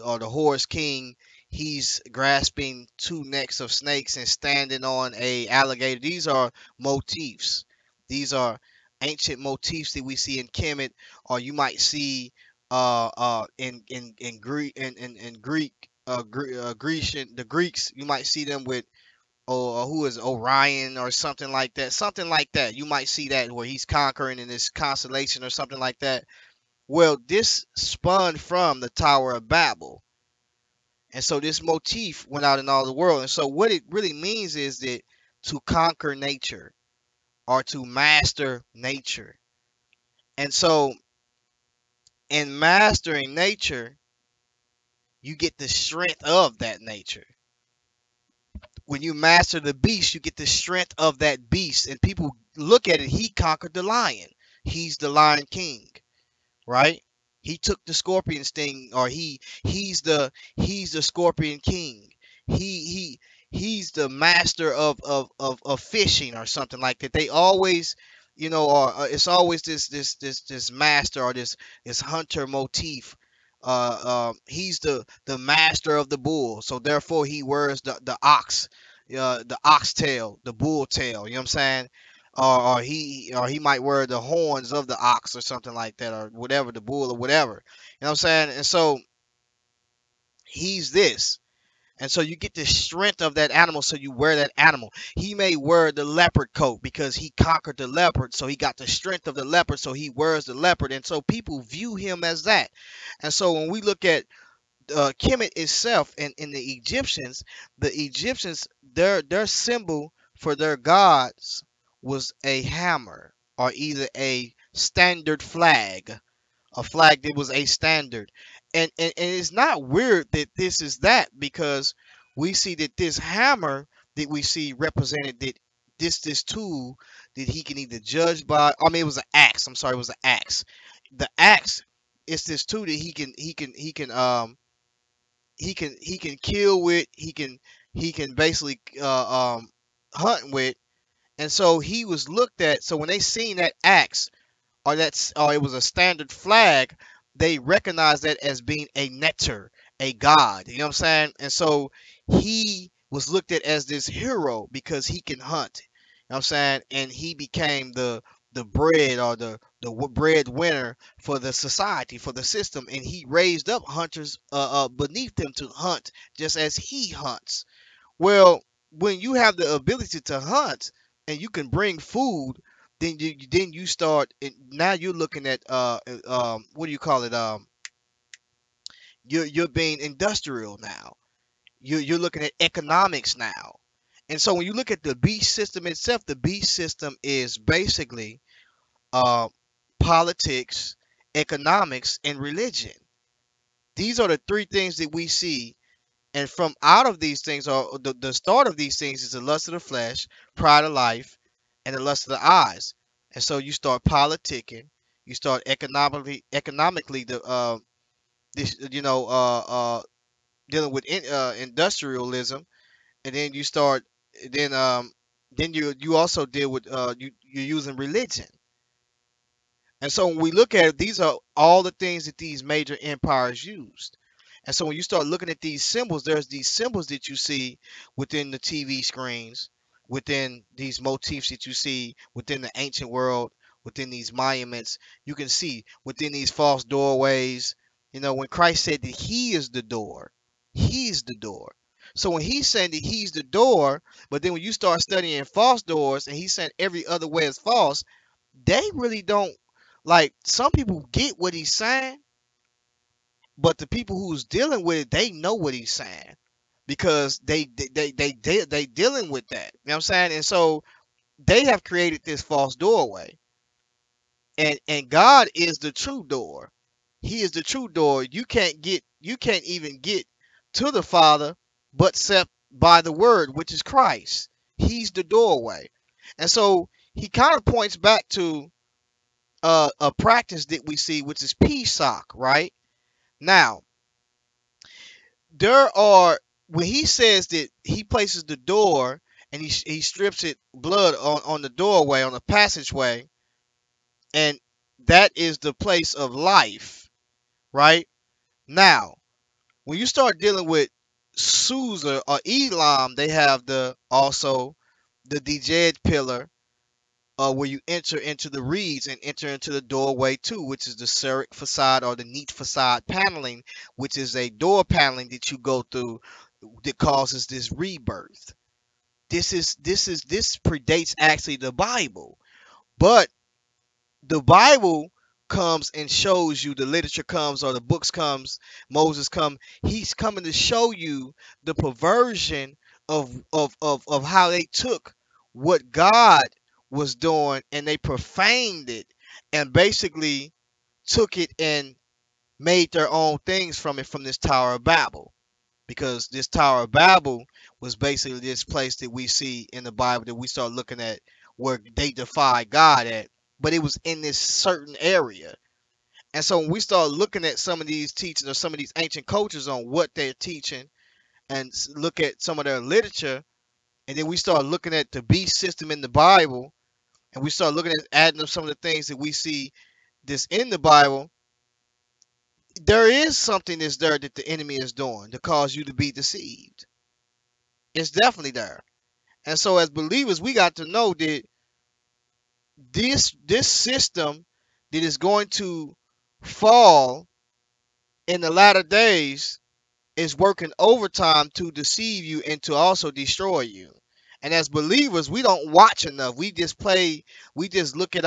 or the horse king. He's grasping two necks of snakes and standing on a alligator. These are motifs. These are ancient motifs that we see in Kemet, or you might see in Greek, in Greek, Grecian, the Greeks. You might see them with, or who is Orion or something like that. Something like that. You might see that where he's conquering in this constellation or something like that. Well, this spun from the Tower of Babel. And so this motif went out in all the world. And so what it really means is that to conquer nature, or to master nature. And so in mastering nature, you get the strength of that nature. When you master the beast, you get the strength of that beast. And people look at it, he conquered the lion. He's the Lion King, right? He took the scorpion sting, or he's the scorpion king. He he's the master of fishing or something like that. They always, or it's always this master, or this hunter motif. He's the master of the bull, so therefore he wears the ox, the oxtail, the bull tail. You know what I'm saying? Or he might wear the horns of the ox or something like that, or whatever, the bull or whatever. You know what I'm saying? And so he's this. And so you get the strength of that animal, so you wear that animal. He may wear the leopard coat because he conquered the leopard, so he got the strength of the leopard, so he wears the leopard. And so people view him as that. And so when we look at Kemet itself, and in the Egyptians, their symbol for their gods was a hammer, or either a standard flag, a flag that was a standard. And it's not weird that this is that, because we see that this hammer that we see represented, that this tool that he can either judge by. I mean, it was an axe. I'm sorry, it was an axe. The axe is this tool that he can kill with. He can basically hunt with. And so he was looked at. So when they seen that axe, or it was a standard flag, they recognized that as being a neter, a god. You know what I'm saying? And so he was looked at as this hero because he can hunt. You know what I'm saying? And he became the bread, or the bread winner for the society, for the system, and he raised up hunters beneath him to hunt just as he hunts. Well, when you have the ability to hunt and you can bring food, then you start. Now you're looking at what do you call it? You're being industrial now. You're looking at economics now. And so when you look at the beast system itself, the beast system is basically uh, politics, economics, and religion. These are the three things that we see. And from out of these things, or the start of these things, is the lust of the flesh, pride of life, and the lust of the eyes. And so you start politicking, you start economically this dealing with industrialism, and then you start then you also deal with you're using religion. And so when we look at it, these are all the things that these major empires used. And so when you start looking at these symbols, there's these symbols that you see within the TV screens, within these motifs that you see within the ancient world, within these monuments. You can see within these false doorways. When Christ said that he is the door, he's the door. So when he's saying that he's the door, but then when you start studying false doors and he's saying every other way is false, they really don't, like, some people get what he's saying, but the people who's dealing with it, they know what he's saying because they dealing with that. You know what I'm saying? And so they have created this false doorway. And God is the true door. He is the true door. You can't even get to the Father but except by the word, which is Christ. He's the doorway. And so he kind of points back to a practice that we see, which is Pesach, right? Now, there are, when he says that he places the door and he strips it blood on the doorway, on the passageway, and that is the place of life, right? Now, when you start dealing with Susa or Elam, they have the Djed pillar, where you enter into the reeds and enter into the doorway too, which is the Serif facade or the neat facade paneling, which is a door paneling that you go through that causes this rebirth. This predates actually the Bible, but the Bible comes and shows you, the literature comes or the books comes, Moses come, he's coming to show you the perversion of how they took what God was doing and they profaned it and basically took it and made their own things from it, from this Tower of Babel. Because this Tower of Babel was basically this place that we see in the Bible that we start looking at where they defy God at, but it was in this certain area. And so when we start looking at some of these teachings or some of these ancient cultures on what they're teaching and look at some of their literature, and then we start looking at the beast system in the Bible, and we start looking at adding up some of the things that we see this in the Bible, there is something that's there that the enemy is doing to cause you to be deceived. It's definitely there. And so as believers, we got to know that this system that is going to fall in the latter days is working overtime to deceive you and to also destroy you. And as believers, we don't watch enough. We just play. We just look at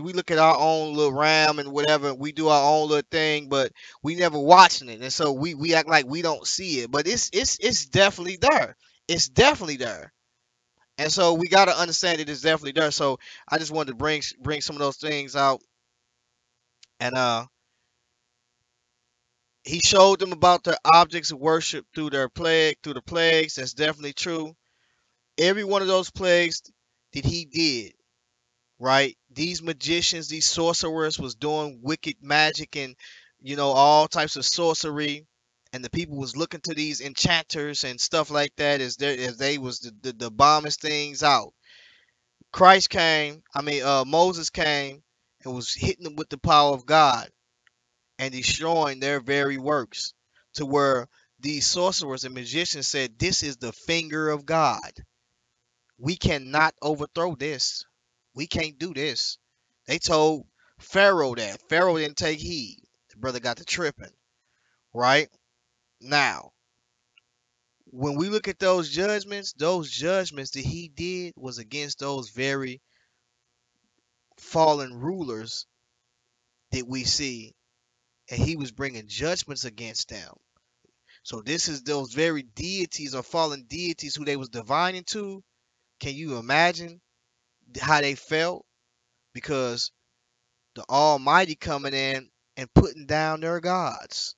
we look at our own little ram and whatever. We do our own little thing, but we never watching it. And so we act like we don't see it. But it's definitely there. It's definitely there. And so we got to understand it is definitely there. So I just wanted to bring some of those things out. And he showed them about their objects of worship through through the plagues. That's definitely true. Every one of those plagues that he did, right? These magicians, these sorcerers was doing wicked magic and all types of sorcery. And the people was looking to these enchanters and stuff like that as they was the bombest things out. Christ came, Moses came and was hitting them with the power of God and destroying their very works, to where these sorcerers and magicians said, this is the finger of God. We cannot overthrow this. We can't do this. They told Pharaoh that. Pharaoh didn't take heed. The brother got to tripping. Right? Now, when we look at those judgments that he did was against those very fallen rulers that we see, and he was bringing judgments against them. So this is those very deities or fallen deities who they was divining to. Can you imagine how they felt? Because the Almighty coming in and putting down their gods.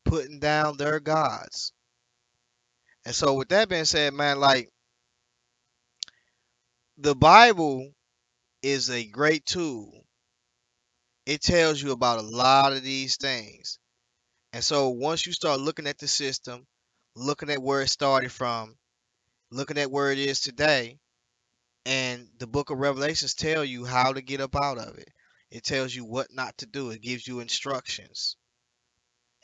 Putting down their gods. And so with that being said, man, like, the Bible is a great tool. It tells you about a lot of these things. And so once you start looking at the system, looking at where it started from, looking at where it is today, and the book of Revelations tell you how to get up out of it. It tells you what not to do. It gives you instructions.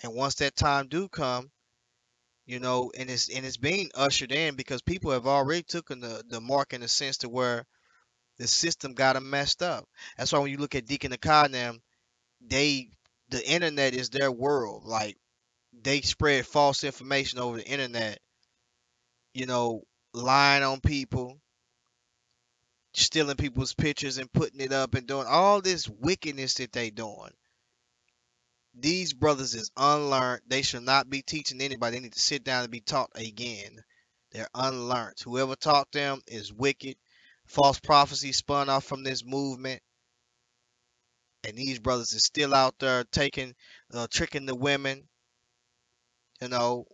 And once that time do come, and it's being ushered in because people have already taken the mark in a sense to where the system got them messed up. That's why when you look at Deacon Nakai and them, they the internet is their world. Like they spread false information over the internet, you know, lying on people, stealing people's pictures and putting it up and doing all this wickedness that they doing. These brothers is unlearned. They should not be teaching anybody. They need to sit down and be taught again. They're unlearned. Whoever taught them is wicked. False prophecy spun off from this movement, and these brothers is still out there tricking the women, you know,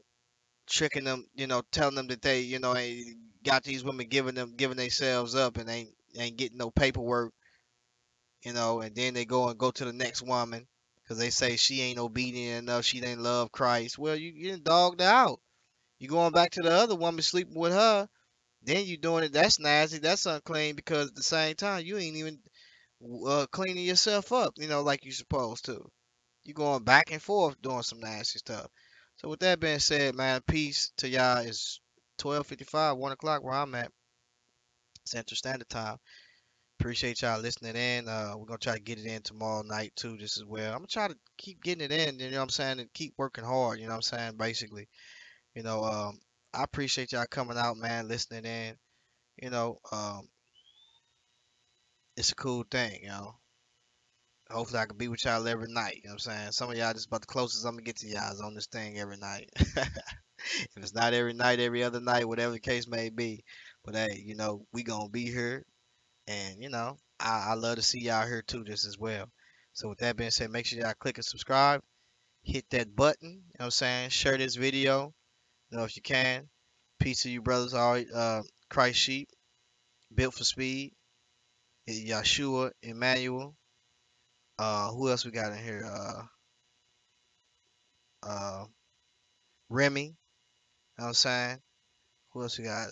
tricking them, telling them that they, got these women giving themselves up and ain't getting no paperwork, and then they go to the next woman because they say she ain't obedient enough, she didn't love Christ. Well, you done dogged her out. You going back to the other woman sleeping with her, then you doing it. That's nasty. That's unclean because at the same time you ain't even cleaning yourself up, like you supposed to. You going back and forth doing some nasty stuff. So with that being said, man, peace to y'all. It's 12:55, 1 o'clock where I'm at, Central Standard Time. Appreciate y'all listening in. We're gonna try to get it in tomorrow night too, just as well. I'm gonna try to keep getting it in, you know what I'm saying, and keep working hard, you know what I'm saying, basically. You know, um, I appreciate y'all coming out, man, listening in. You know, it's a cool thing. Hopefully I can be with y'all every night, you know what I'm saying? Some of y'all just about the closest I'm gonna get to y'all is on this thing every night. If it's not every night, every other night, whatever the case may be. But hey, we gonna be here, and I love to see y'all here too, just as well. So with that being said, make sure y'all click and subscribe, hit that button, you know what I'm saying? Share this video, if you can. Peace to you brothers, all right, Christ sheep, built for speed, Yeshua, Emmanuel. Who else we got in here? Uh, Remy, you know what I'm saying? Who else we got?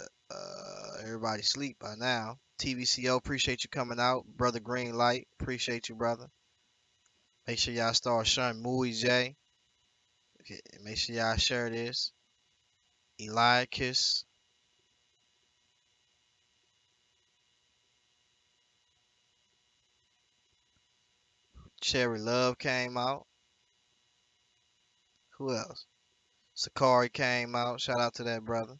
Everybody sleep by now. TVCO, appreciate you coming out. Brother Green Light, appreciate you, brother. Make sure y'all start sharing Mooey J. Okay, make sure y'all share this. Eliacus, Cherry Love came out. Who else? Sakari came out. Shout out to that brother.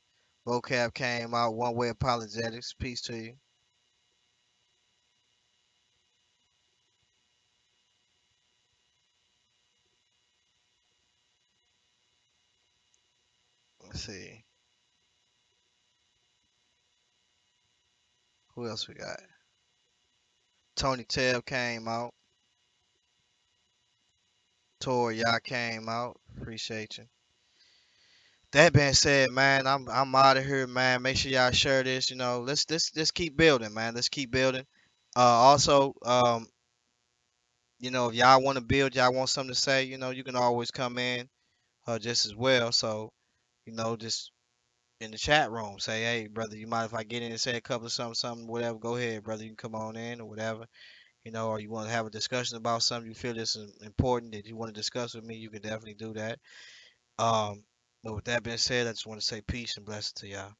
Vocab came out. One Way Apologetics. Peace to you. Let's see. Who else we got? Tony Tebb came out. Tori, y'all came out. Appreciate you. That being said, man, I'm out of here, man. Make sure y'all share this. Let's keep building, man. Let's keep building. Also, if y'all want to build, y'all want something to say, you can always come in, just as well. So, just in the chat room, say, hey, brother, you mind if I get in and say a couple of something, whatever? Go ahead, brother. You can come on in or whatever. Or you want to have a discussion about something you feel is important that you want to discuss with me, you can definitely do that. Um, but with that being said, I just want to say peace and blessings to y'all.